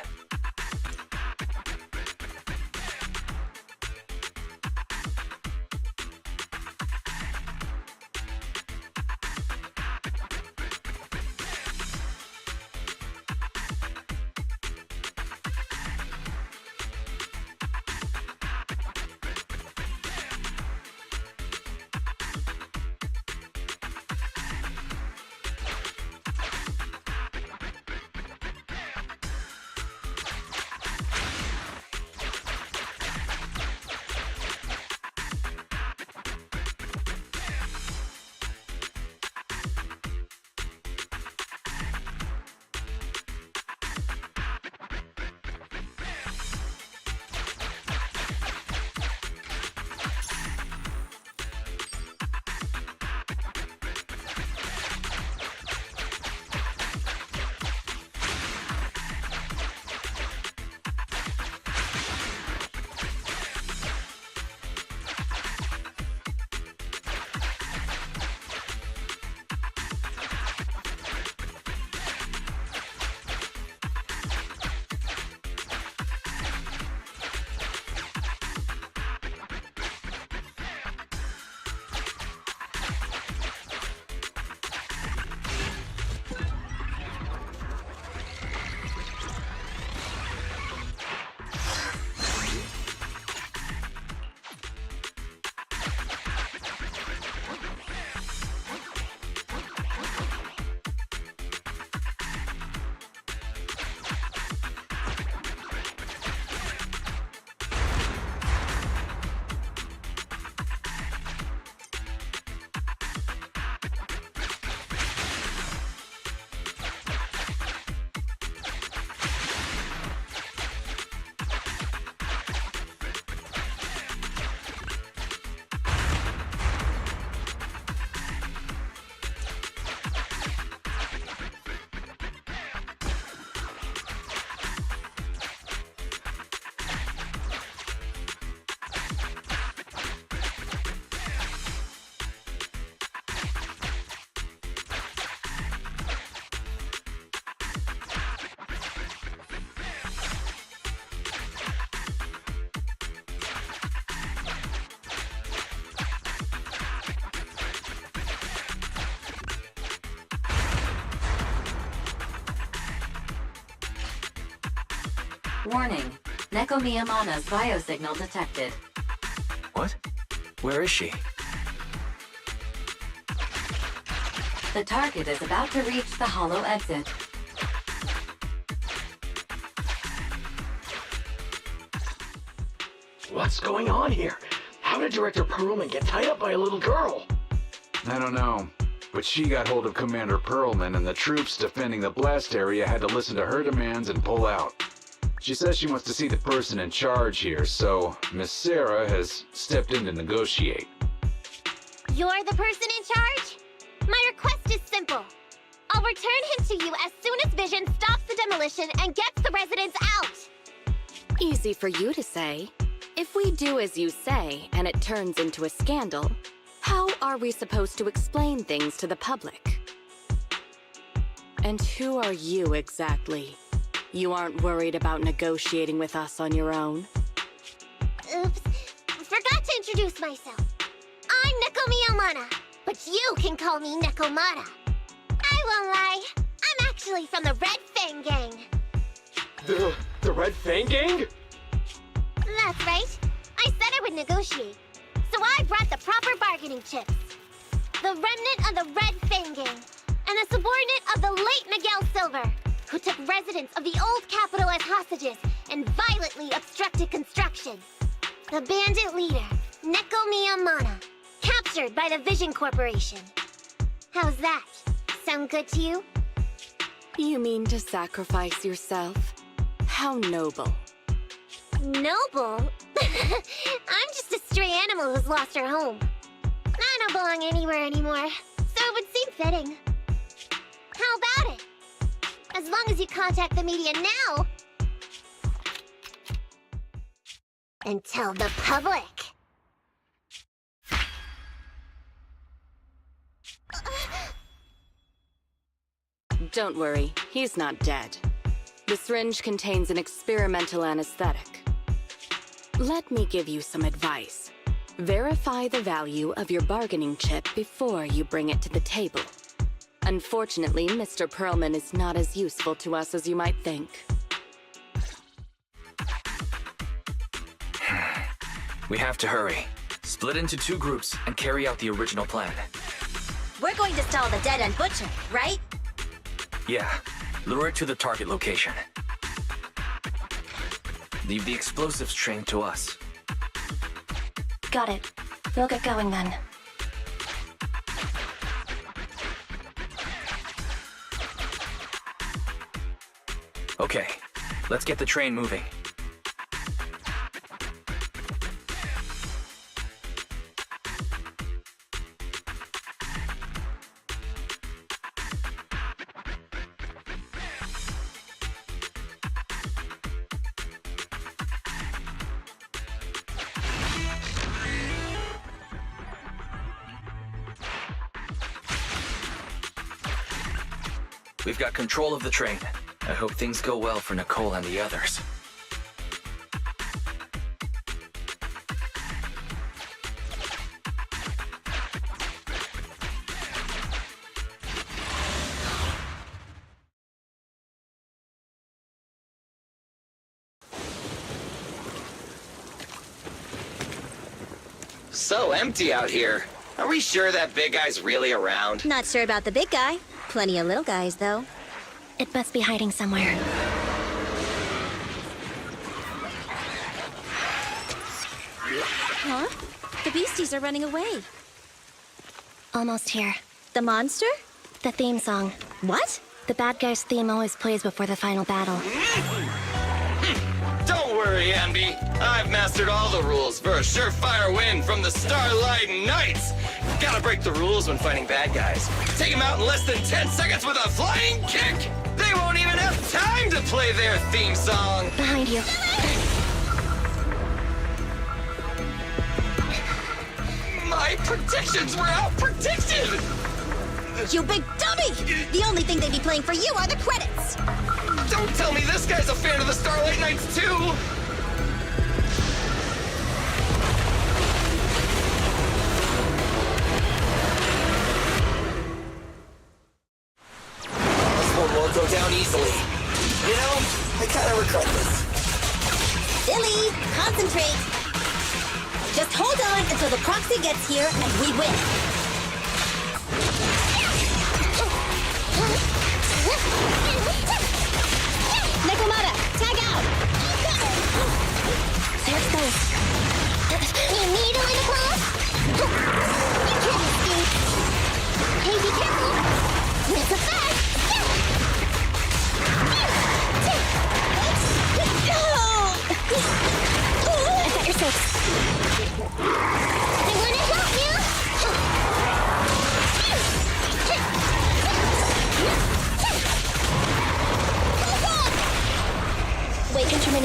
Warning. Neko Miyamana's biosignal detected. What? Where is she? The target is about to reach the hollow exit. What's going on here? How did Director Perlman get tied up by a little girl? I don't know. But she got hold of Commander Perlman, and the troops defending the blast area had to listen to her demands and pull out. She says she wants to see the person in charge here, so Miss Sarah has stepped in to negotiate. You're the person in charge? My request is simple. I'll return him to you as soon as Vision stops the demolition and gets the residents out. Easy for you to say. If we do as you say, and it turns into a scandal, how are we supposed to explain things to the public? And who are you exactly? You aren't worried about negotiating with us on your own? Oops. Forgot to introduce myself. I'm Neko Miyamata, but you can call me Nekomata. I won't lie. I'm actually from the Red Fang Gang. The Red Fang Gang? That's right. I said I would negotiate. So I brought the proper bargaining chips. The remnant of the Red Fang Gang, and a subordinate of the late Miguel Silver, who took residents of the old capital as hostages and violently obstructed construction. The bandit leader, Neko Miyamata, captured by the Vision Corporation. How's that? Sound good to you? You mean to sacrifice yourself? How noble. Noble? I'm just a stray animal who's lost her home. I don't belong anywhere anymore, so it would seem fitting. How about it? As long as you contact the media now and tell the public. Don't worry, he's not dead. The syringe contains an experimental anesthetic. Let me give you some advice. Verify the value of your bargaining chip before you bring it to the table. Unfortunately, Mr. Perlman is not as useful to us as you might think. We have to hurry. Split into 2 groups and carry out the original plan. We're going to stall the dead-end butcher, right? Yeah, lure it to the target location. Leave the explosives train to us. Got it. We'll get going then. Okay, let's get the train moving. We've got control of the train. I hope things go well for Nicole and the others. So empty out here. Are we sure that big guy's really around? Not sure about the big guy. Plenty of little guys, though. It must be hiding somewhere. Huh? The beasties are running away. Almost here. The monster? The theme song. What? The bad guy's theme always plays before the final battle. Don't worry, Ambi. I've mastered all the rules for a surefire win from the Starlight Knights. Gotta break the rules when fighting bad guys. Take them out in less than 10 seconds with a flying kick. They won't even have time to play their theme song. Behind you. My predictions were out-predicted. You big dummy! The only thing they'd be playing for you are the credits! Don't tell me this guy's a fan of the Starlight Knights, too! This one won't go down easily. You know, I kinda regret this. Billy, concentrate! Just hold on until the proxy gets here and we win. Nekomata, tag out! There it goes. You need a little close? You can't escape.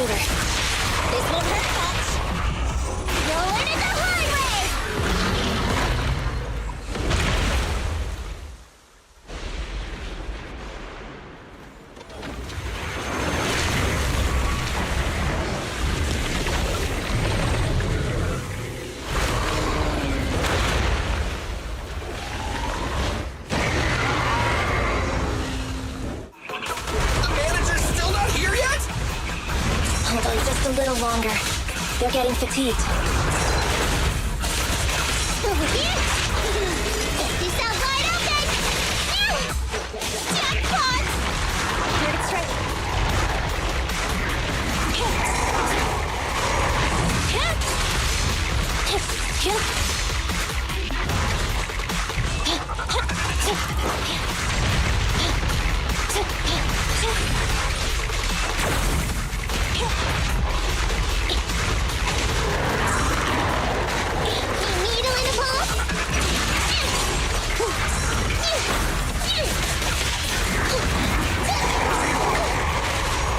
maneuver. This won't hurt much. You'll learn it the hard way! Hold on just a little longer. They're getting fatigued. Over here! You sound wide open! Jackpot! Target strike. Needle in a ball?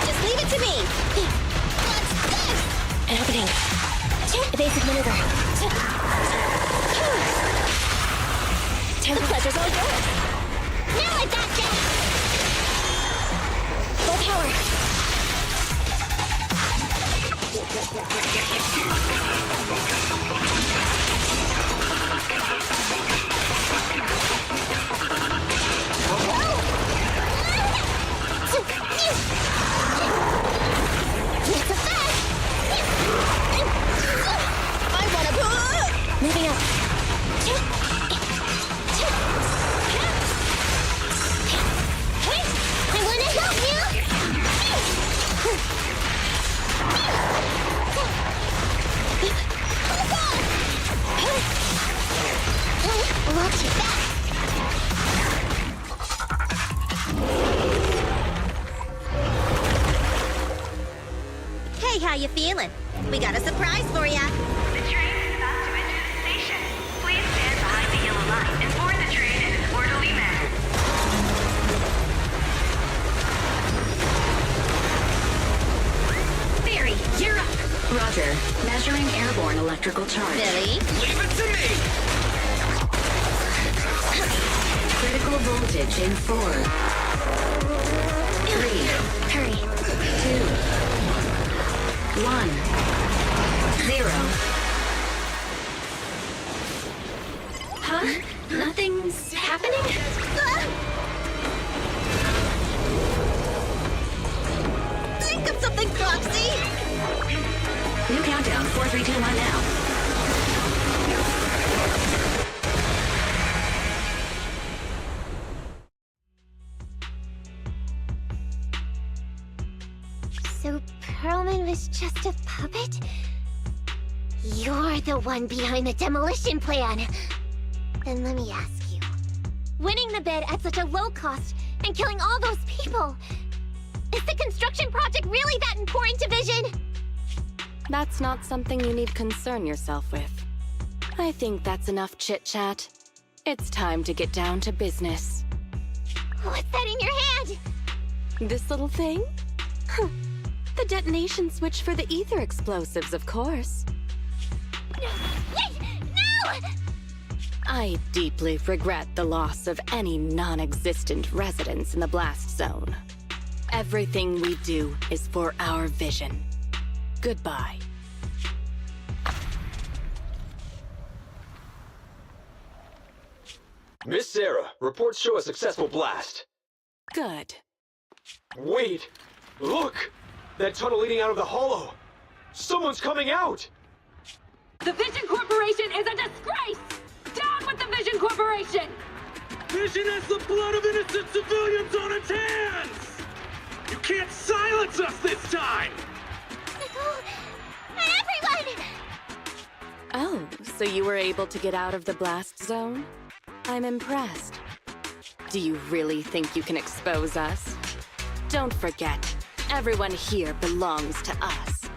Just leave it to me. What's this? An opening. Evasive maneuver. The pleasure's all yours. Now I got that! Full power. It's a fast! I wanna moving up. Wait! I wanna help you! Watch your back! Hey, how you feeling? We got a surprise for ya. The train is about to enter the station. Please stand behind the yellow line and board the train in an orderly manner. Theory, you're up. Roger. Measuring airborne electrical charge. Billy? Leave it to me! Critical voltage in 4, 3, Hurry. 2, 1, 0. Huh? Nothing's happening? Think of something, Foxy! New countdown, 4, 3, 2, 1 now. So Perlman was just a puppet? You're the one behind the demolition plan! Then let me ask you. Winning the bid at such a low cost and killing all those people, is the construction project really that important to Vision? That's not something you need concern yourself with. I think that's enough chit-chat. It's time to get down to business. What's that in your hand? This little thing? Huh. The detonation switch for the ether explosives, of course. Wait! No! I deeply regret the loss of any non-existent residents in the blast zone. Everything we do is for our vision. Goodbye. Miss Sarah, reports show a successful blast. Good. Wait! Look! That tunnel leading out of the hollow! Someone's coming out! The Vision Corporation is a disgrace! Down with the Vision Corporation! Vision has the blood of innocent civilians on its hands! You can't silence us this time! Everyone! Oh, so you were able to get out of the blast zone? I'm impressed. Do you really think you can expose us? Don't forget, everyone here belongs to us.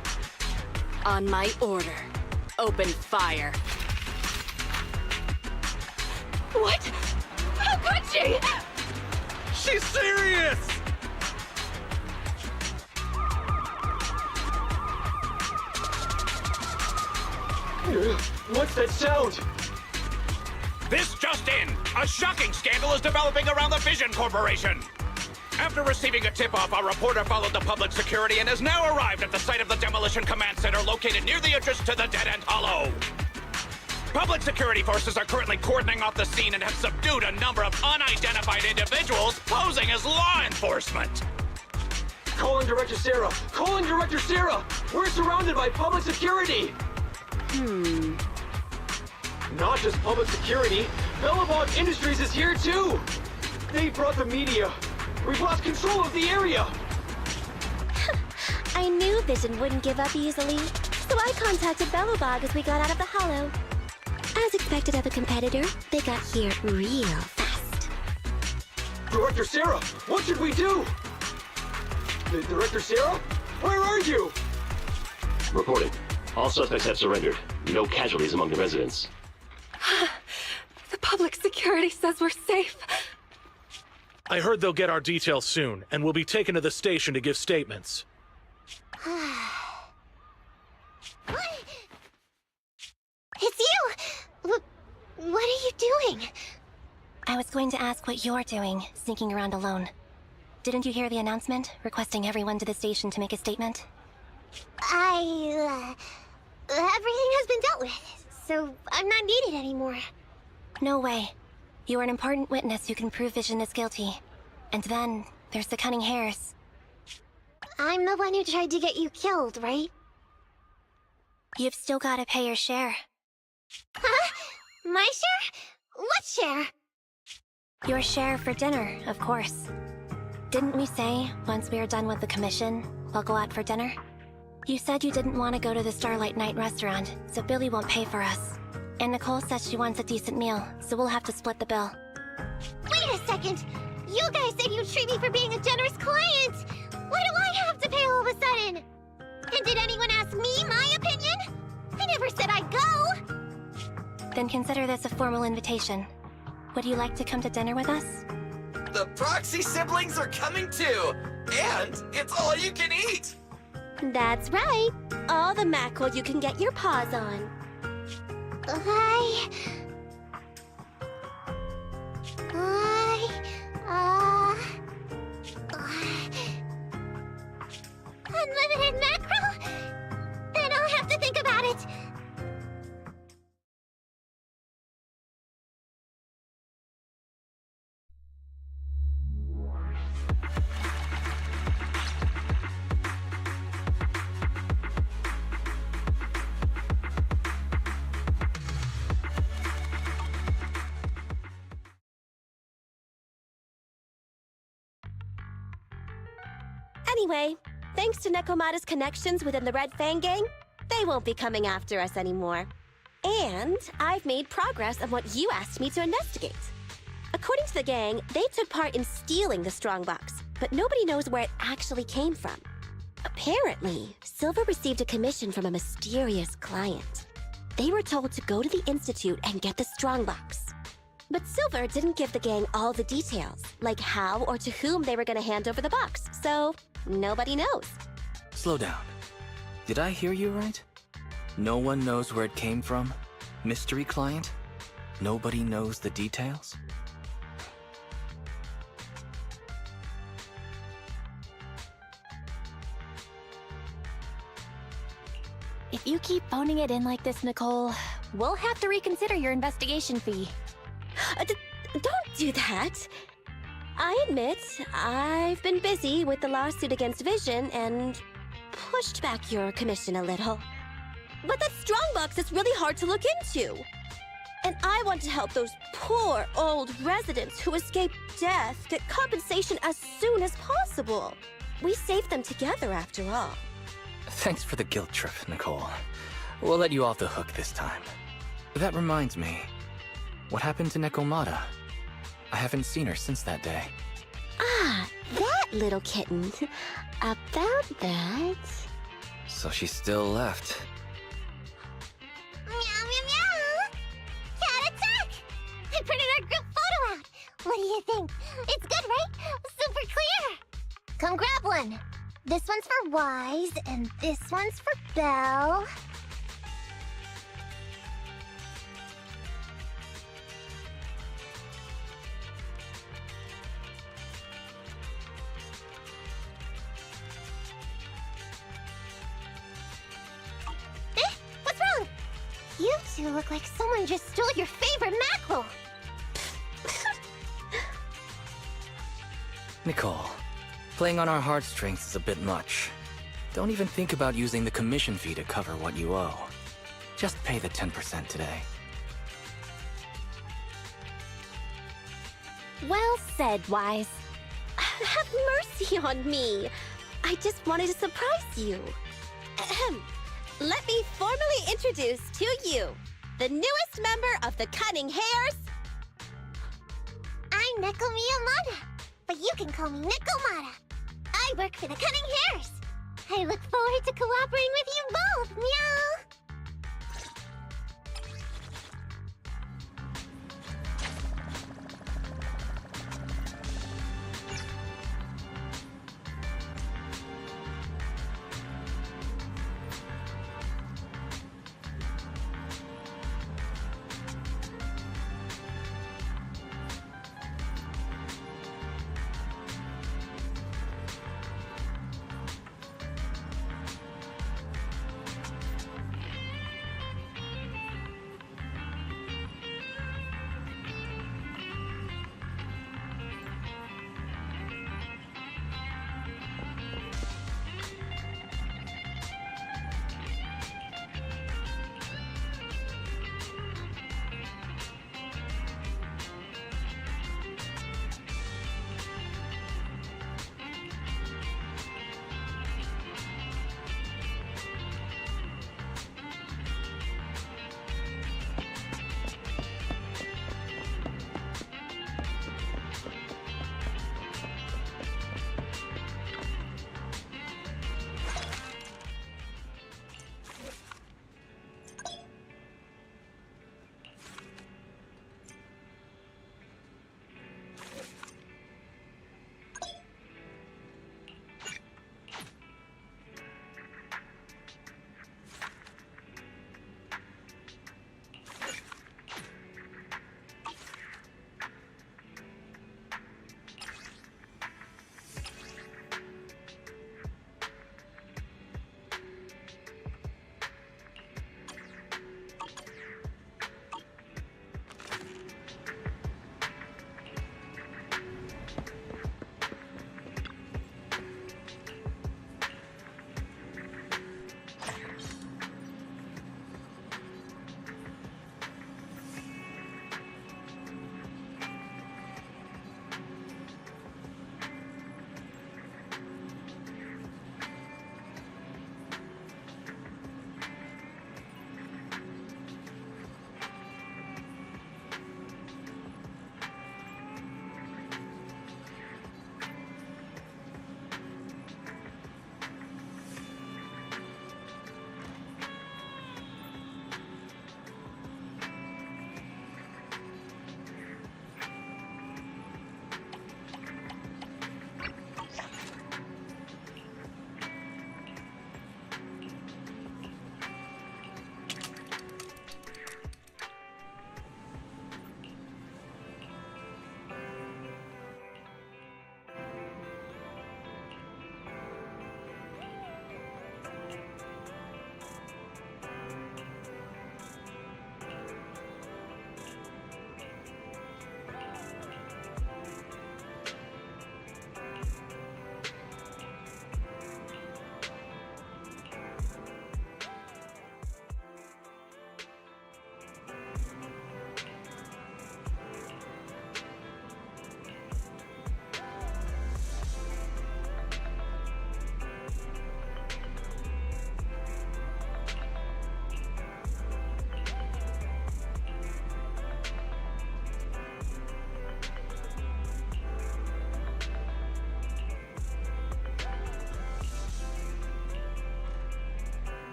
On my order, open fire. What? How could she? She's serious! What's that sound? This just in! A shocking scandal is developing around the Vision Corporation! After receiving a tip-off, our reporter followed the public security and has now arrived at the site of the Demolition Command Center located near the entrance to the Dead-End Hollow. Public security forces are currently cordoning off the scene and have subdued a number of unidentified individuals posing as law enforcement. Calling Director Sarah! Calling Director Sarah! We're surrounded by public security! Not just public security, Bellabog Industries is here too! They brought the media! We've lost control of the area! I knew Vision wouldn't give up easily, so I contacted Bellabog as we got out of the hollow. As expected of a competitor, they got here real fast. Director Sarah, what should we do? Director Sarah? Where are you? Reporting. All suspects have surrendered. No casualties among the residents. The public security says we're safe. I heard they'll get our details soon, and we'll be taken to the station to give statements. It's you! What are you doing? I was going to ask what you're doing, sneaking around alone. Didn't you hear the announcement, requesting everyone to the station to make a statement? Everything has been dealt with, so I'm not needed anymore. No way. You are an important witness who can prove Vision is guilty. And then, there's the Cunning Hares. I'm the one who tried to get you killed, right? You've still gotta pay your share. Huh? My share? What share? Your share for dinner, of course. Didn't we say, once we are done with the commission, we'll go out for dinner? You said you didn't want to go to the Starlight Night restaurant, so Billy won't pay for us. And Nicole says she wants a decent meal, so we'll have to split the bill. Wait a second! You guys said you'd treat me for being a generous client! Why do I have to pay all of a sudden? And did anyone ask me my opinion? I never said I'd go! Then consider this a formal invitation. Would you like to come to dinner with us? The Proxy siblings are coming too! And it's all you can eat! That's right! All the mackerel you can get your paws on. Unlimited mackerel? Then I'll have to think about it. Anyway, thanks to Nekomata's connections within the Red Fang gang, they won't be coming after us anymore. And I've made progress on what you asked me to investigate. According to the gang, they took part in stealing the strongbox, but nobody knows where it actually came from. Apparently, Silver received a commission from a mysterious client. They were told to go to the Institute and get the strongbox. But Silver didn't give the gang all the details, like how or to whom they were going to hand over the box, so nobody knows. Slow down. Did I hear you right? No one knows where it came from? Mystery client? Nobody knows the details? If you keep phoning it in like this, Nicole, we'll have to reconsider your investigation fee. Don't do that. I admit, I've been busy with the lawsuit against Vision and pushed back your commission a little. But that strongbox is really hard to look into. And I want to help those poor old residents who escaped death get compensation as soon as possible. We saved them together after all. Thanks for the guilt trip, Nicole. We'll let you off the hook this time. That reminds me. What happened to Nekomata? I haven't seen her since that day. Ah, that little kitten. About that... So she still left. Meow, meow, meow! Cat attack! I printed our group photo out. What do you think? It's good, right? Super clear! Come grab one. This one's for Wise, and this one's for Belle. two look like someone just stole your favorite mackerel. Nicole, playing on our heartstrings is a bit much. Don't even think about using the commission fee to cover what you owe. Just pay the 10% today. Well said, Wise. Have mercy on me. I just wanted to surprise you. Ahem. Let me formally introduce to you the newest member of the Cunning Hares. I'm Neko Miyamada, but you can call me Nekomata. I work for the Cunning Hares. I look forward to cooperating with you both, meow!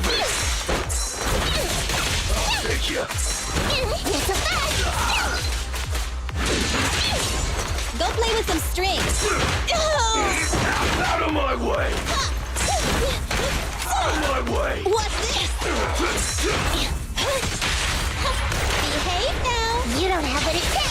Move it! I'll take you! It's a fact! Go play with some strings. Out of my way! Out of my way! What's this? Behave now. You don't have what it takes!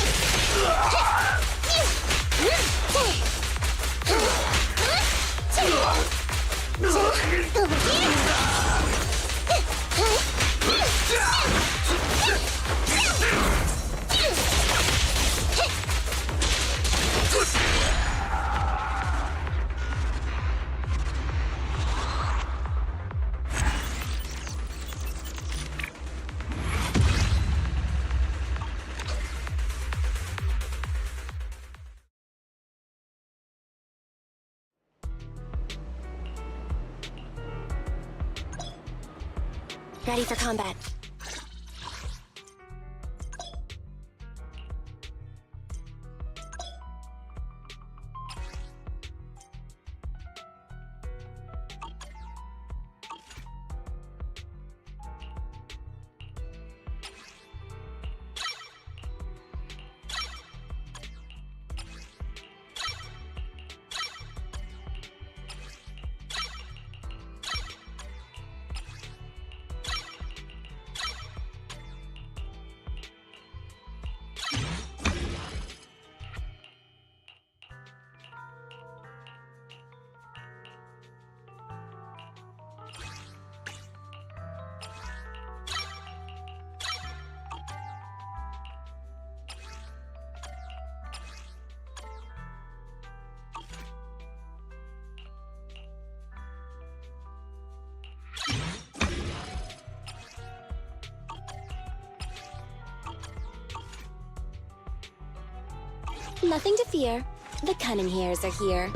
Ready for combat. Nothing to fear. The cunning hairs are here.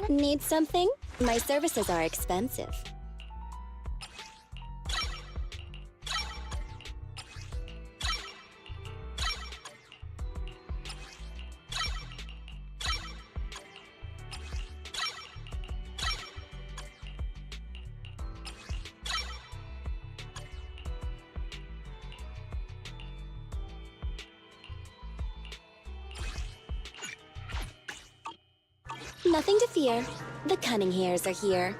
Need something? My services are expensive. Nothing to fear. The cunning hairs are here.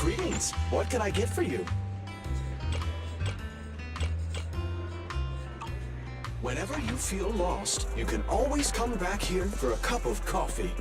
Greetings. What can I get for you? Whenever you feel lost, you can always come back here for a cup of coffee.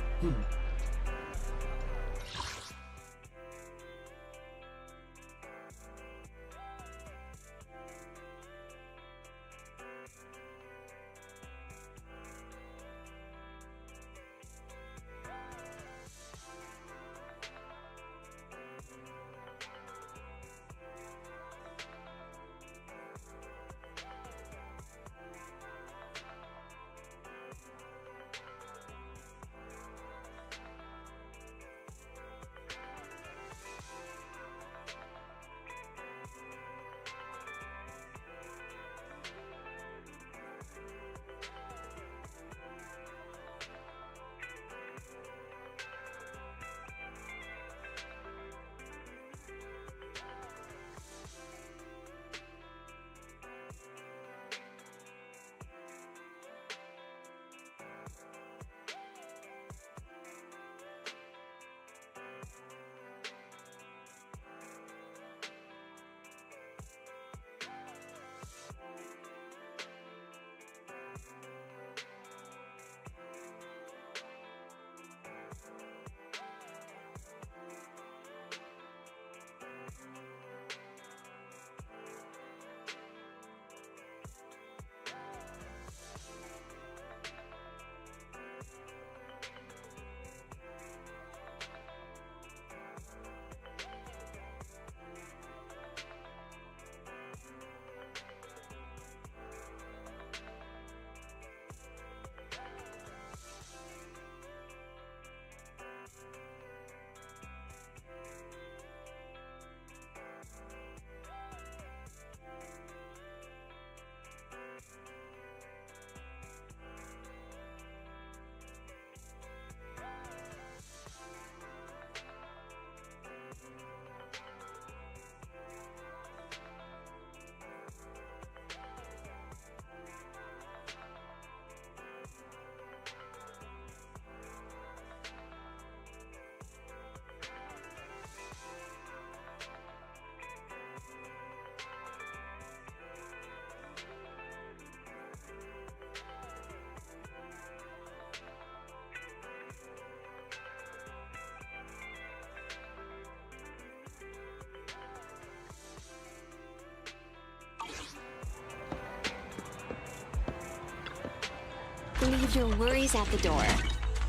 Leave your worries at the door.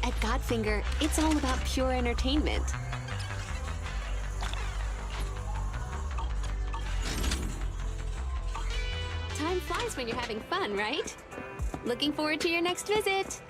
At Godfinger, it's all about pure entertainment. Time flies when you're having fun, right? Looking forward to your next visit.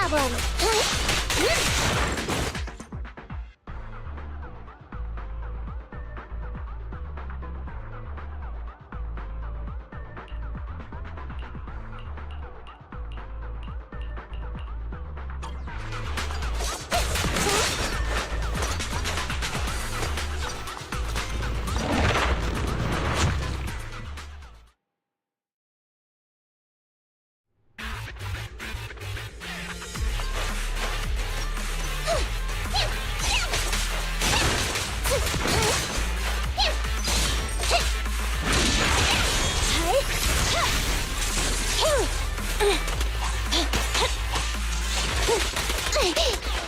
problem.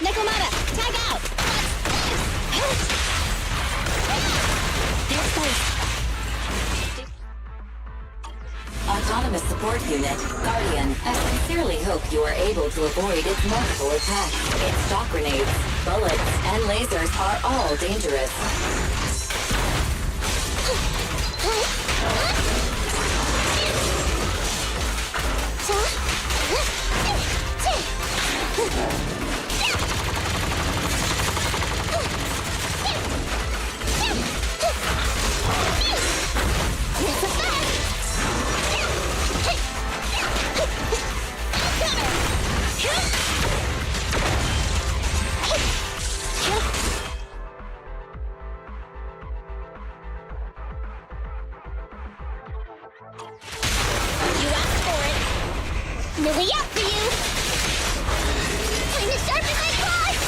Nekomata, tag out! Autonomous Support Unit, Guardian, I sincerely hope you are able to avoid its multiple attacks. Its shock grenades, bullets, and lasers are all dangerous. Millie out for you! Time to sharpen my claws!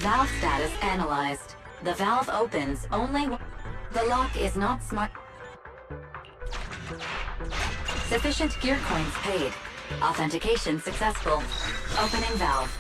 Valve status analyzed. The valve opens only when the lock is not smart. Sufficient gear coins paid. Authentication successful. Opening valve.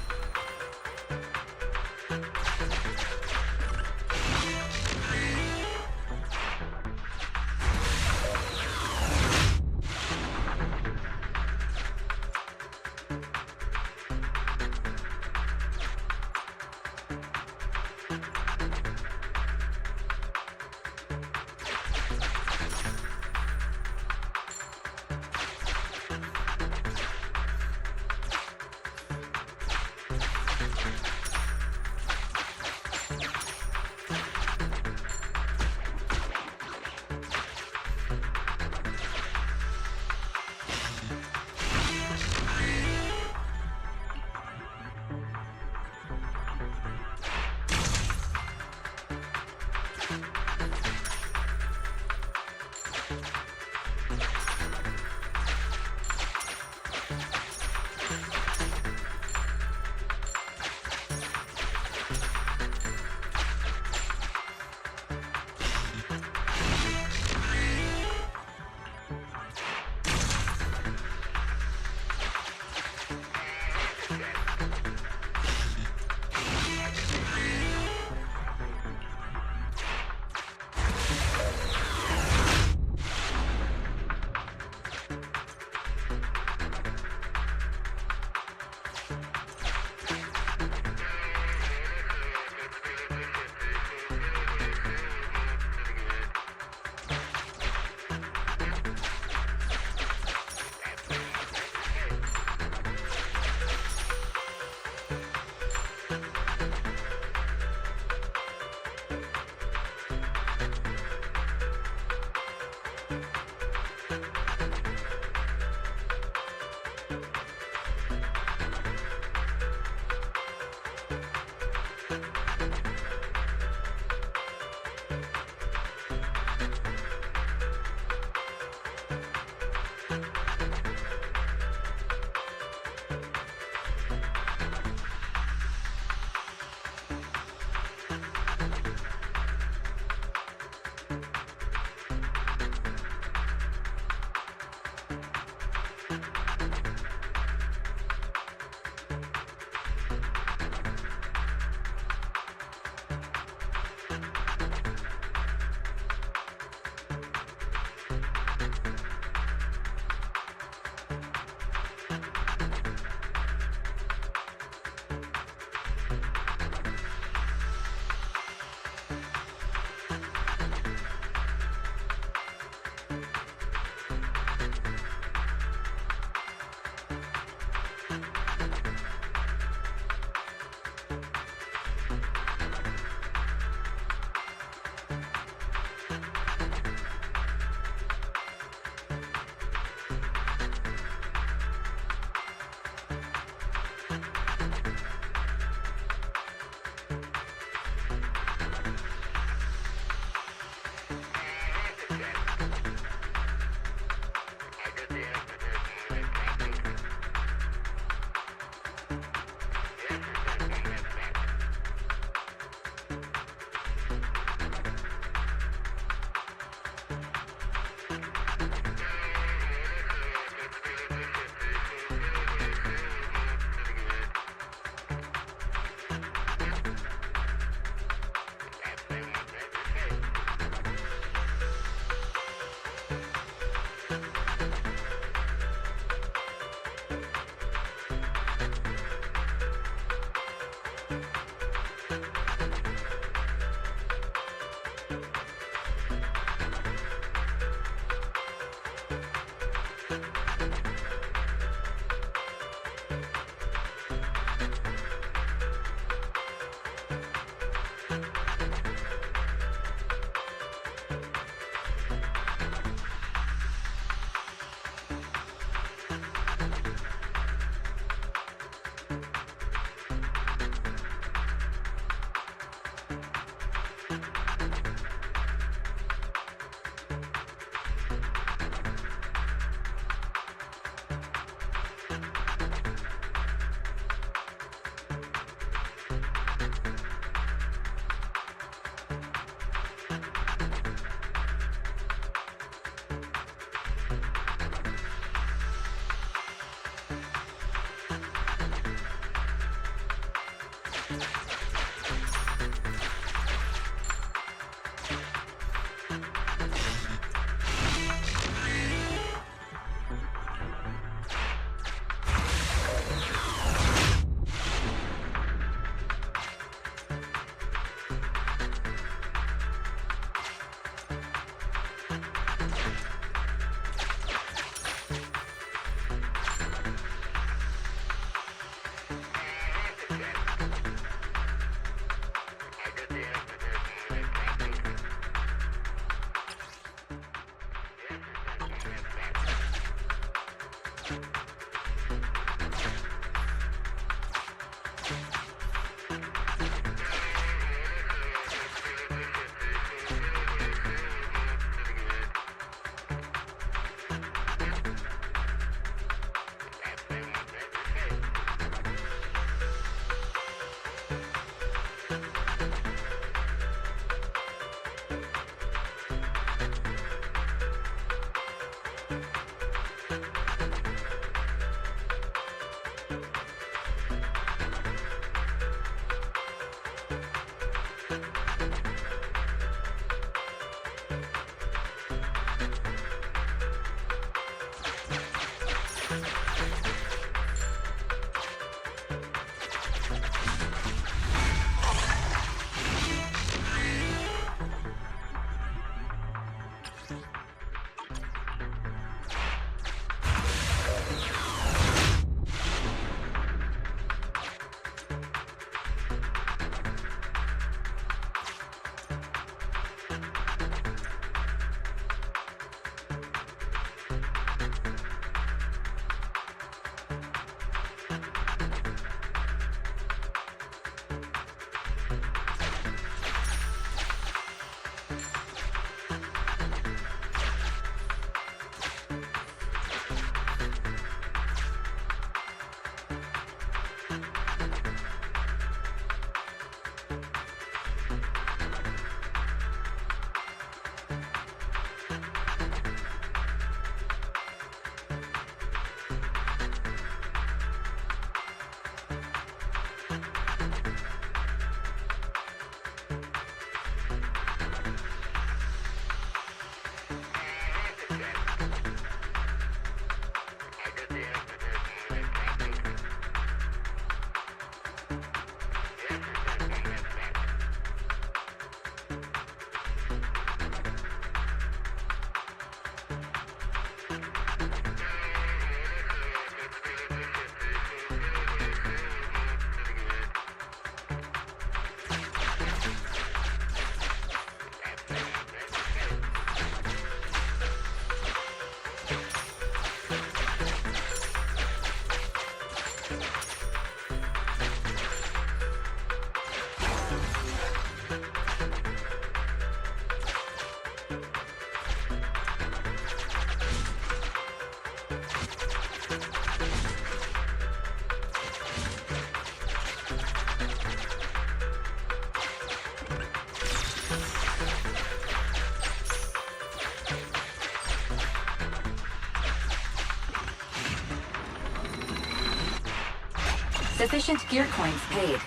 Sufficient gear coins paid.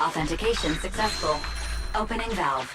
Authentication successful. Opening valve.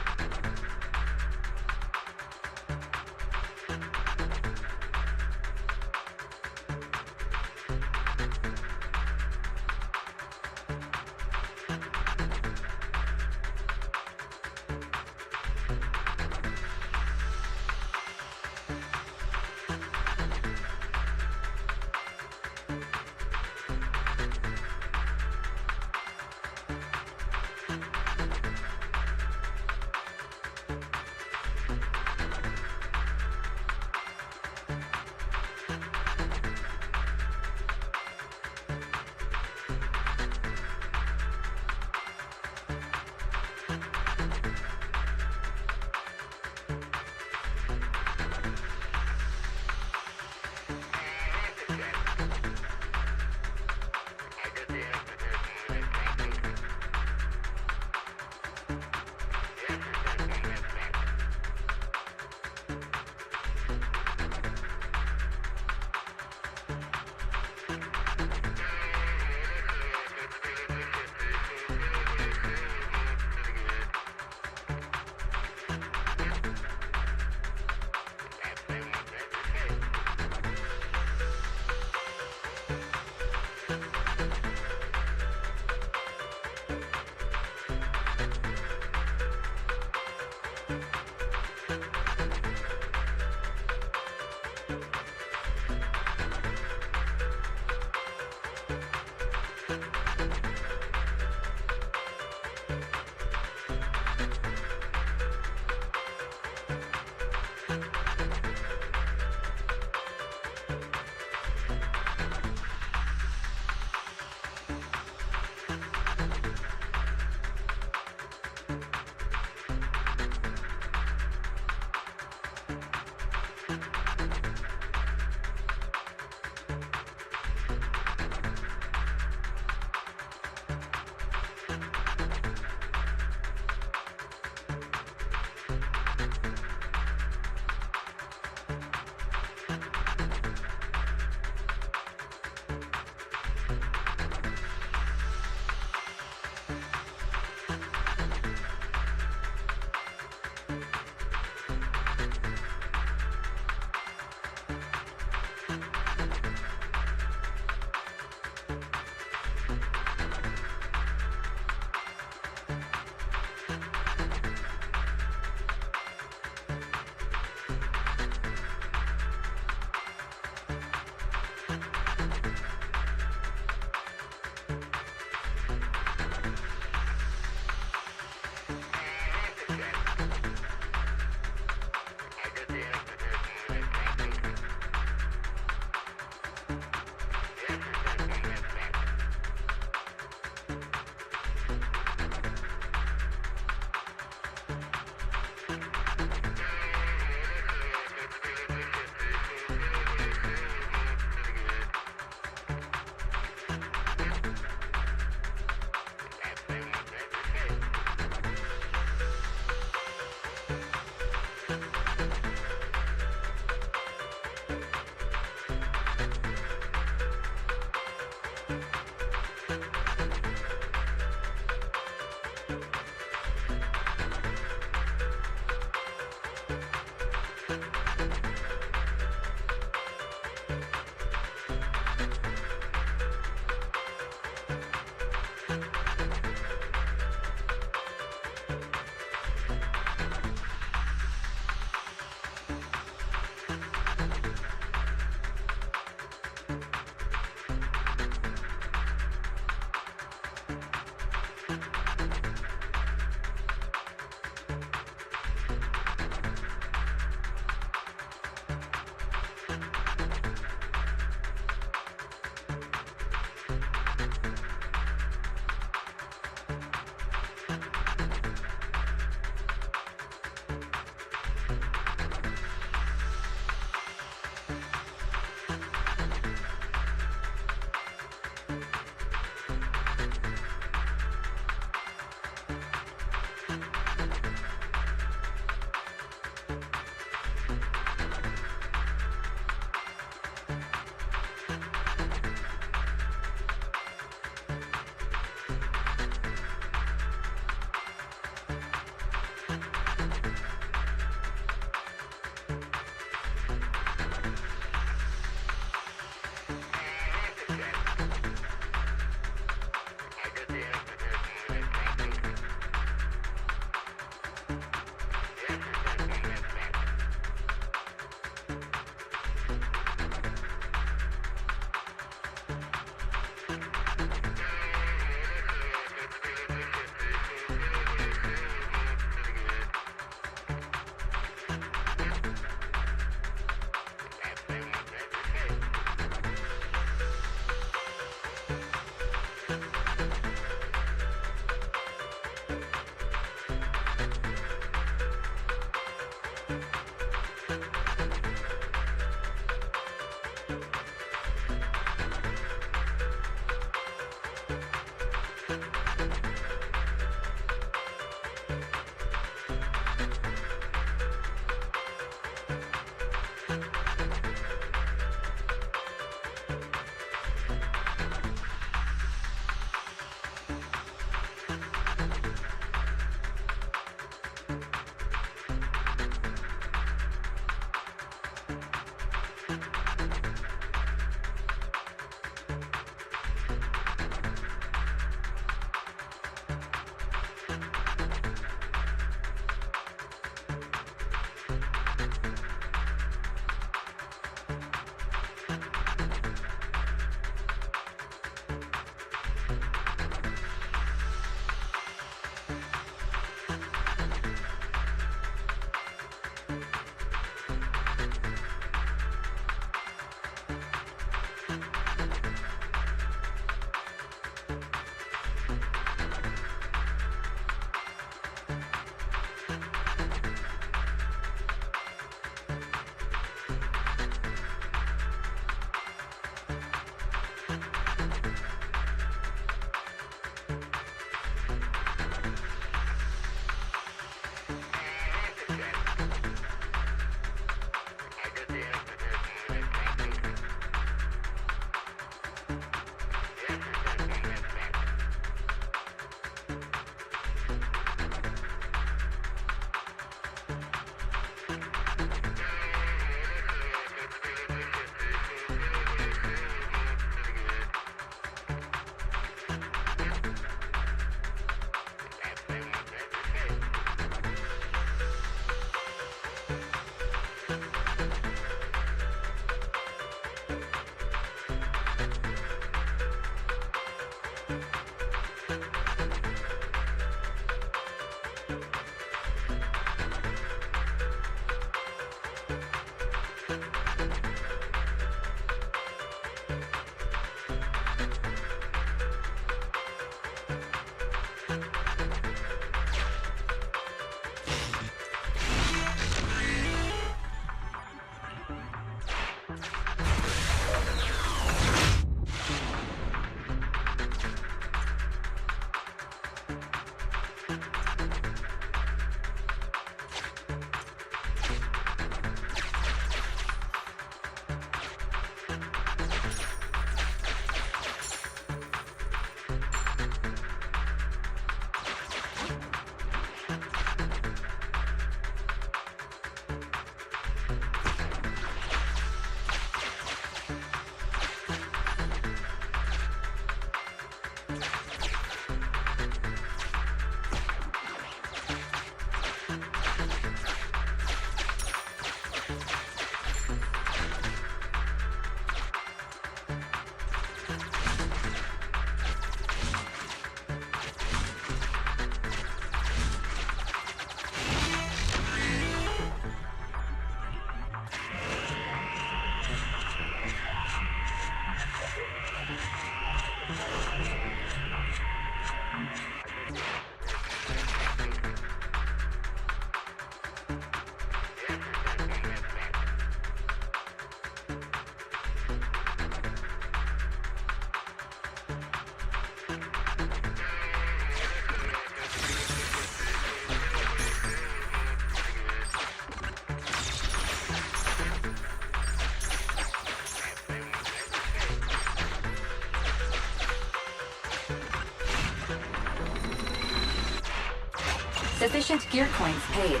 Sufficient gear coins paid.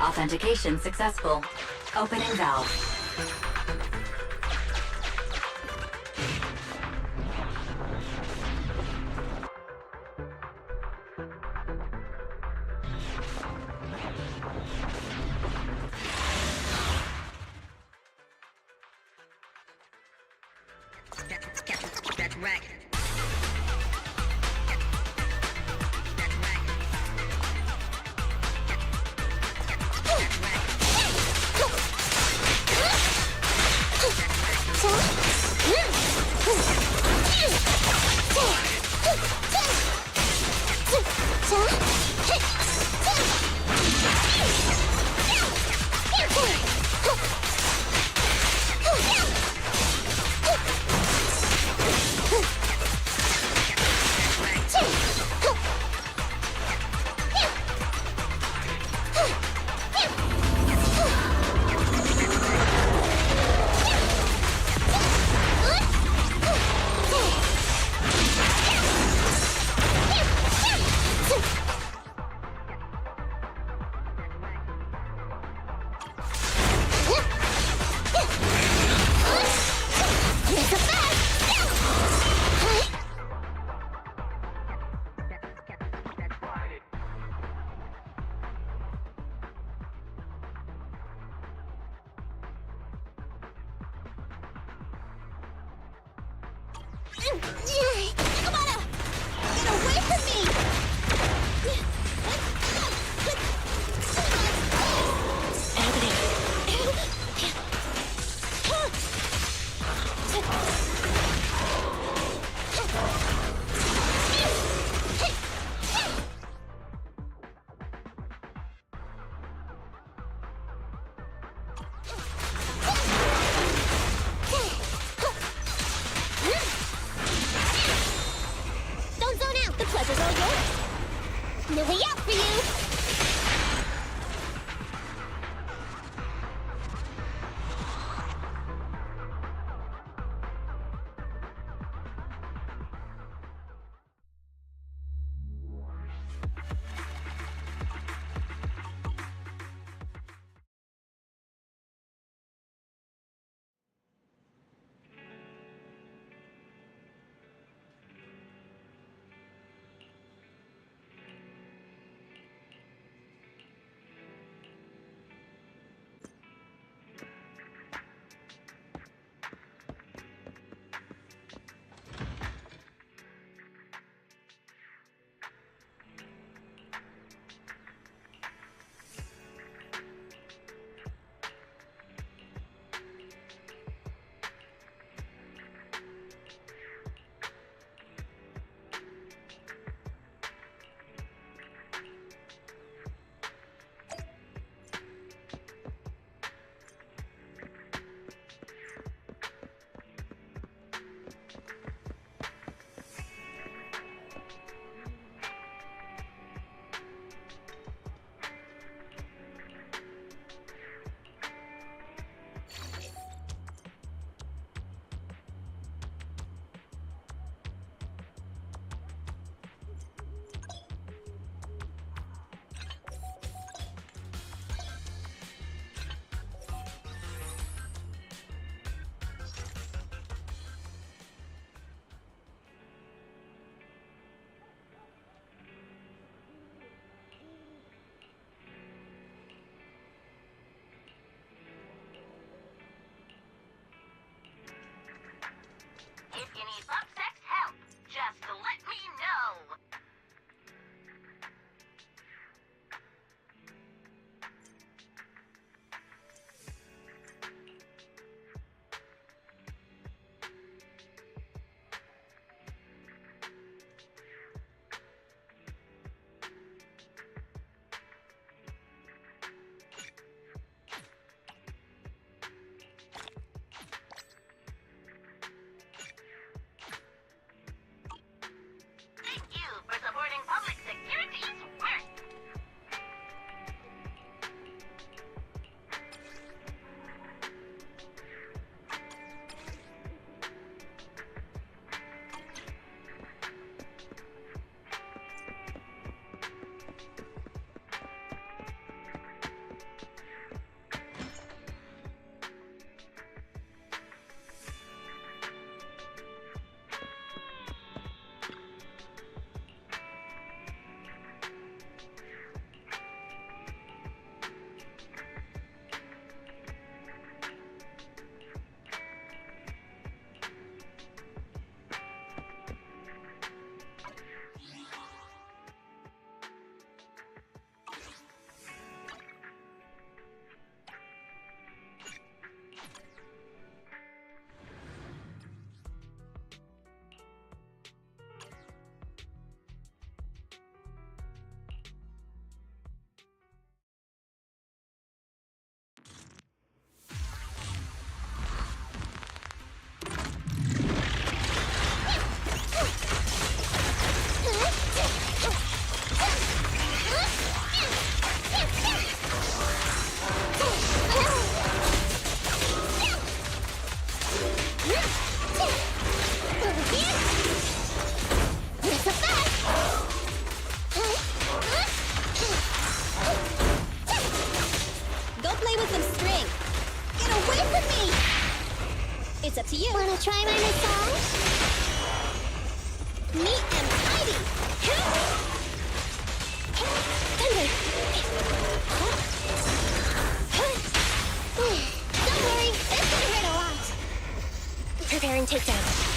Authentication successful. Opening valve. That's right. Kamada! Get away from me! Don't zone out. The pleasure's all yours. No way out for you. try my massage? Neat and tidy. Thunder. Don't worry, this could hurt a lot. Preparing takedown.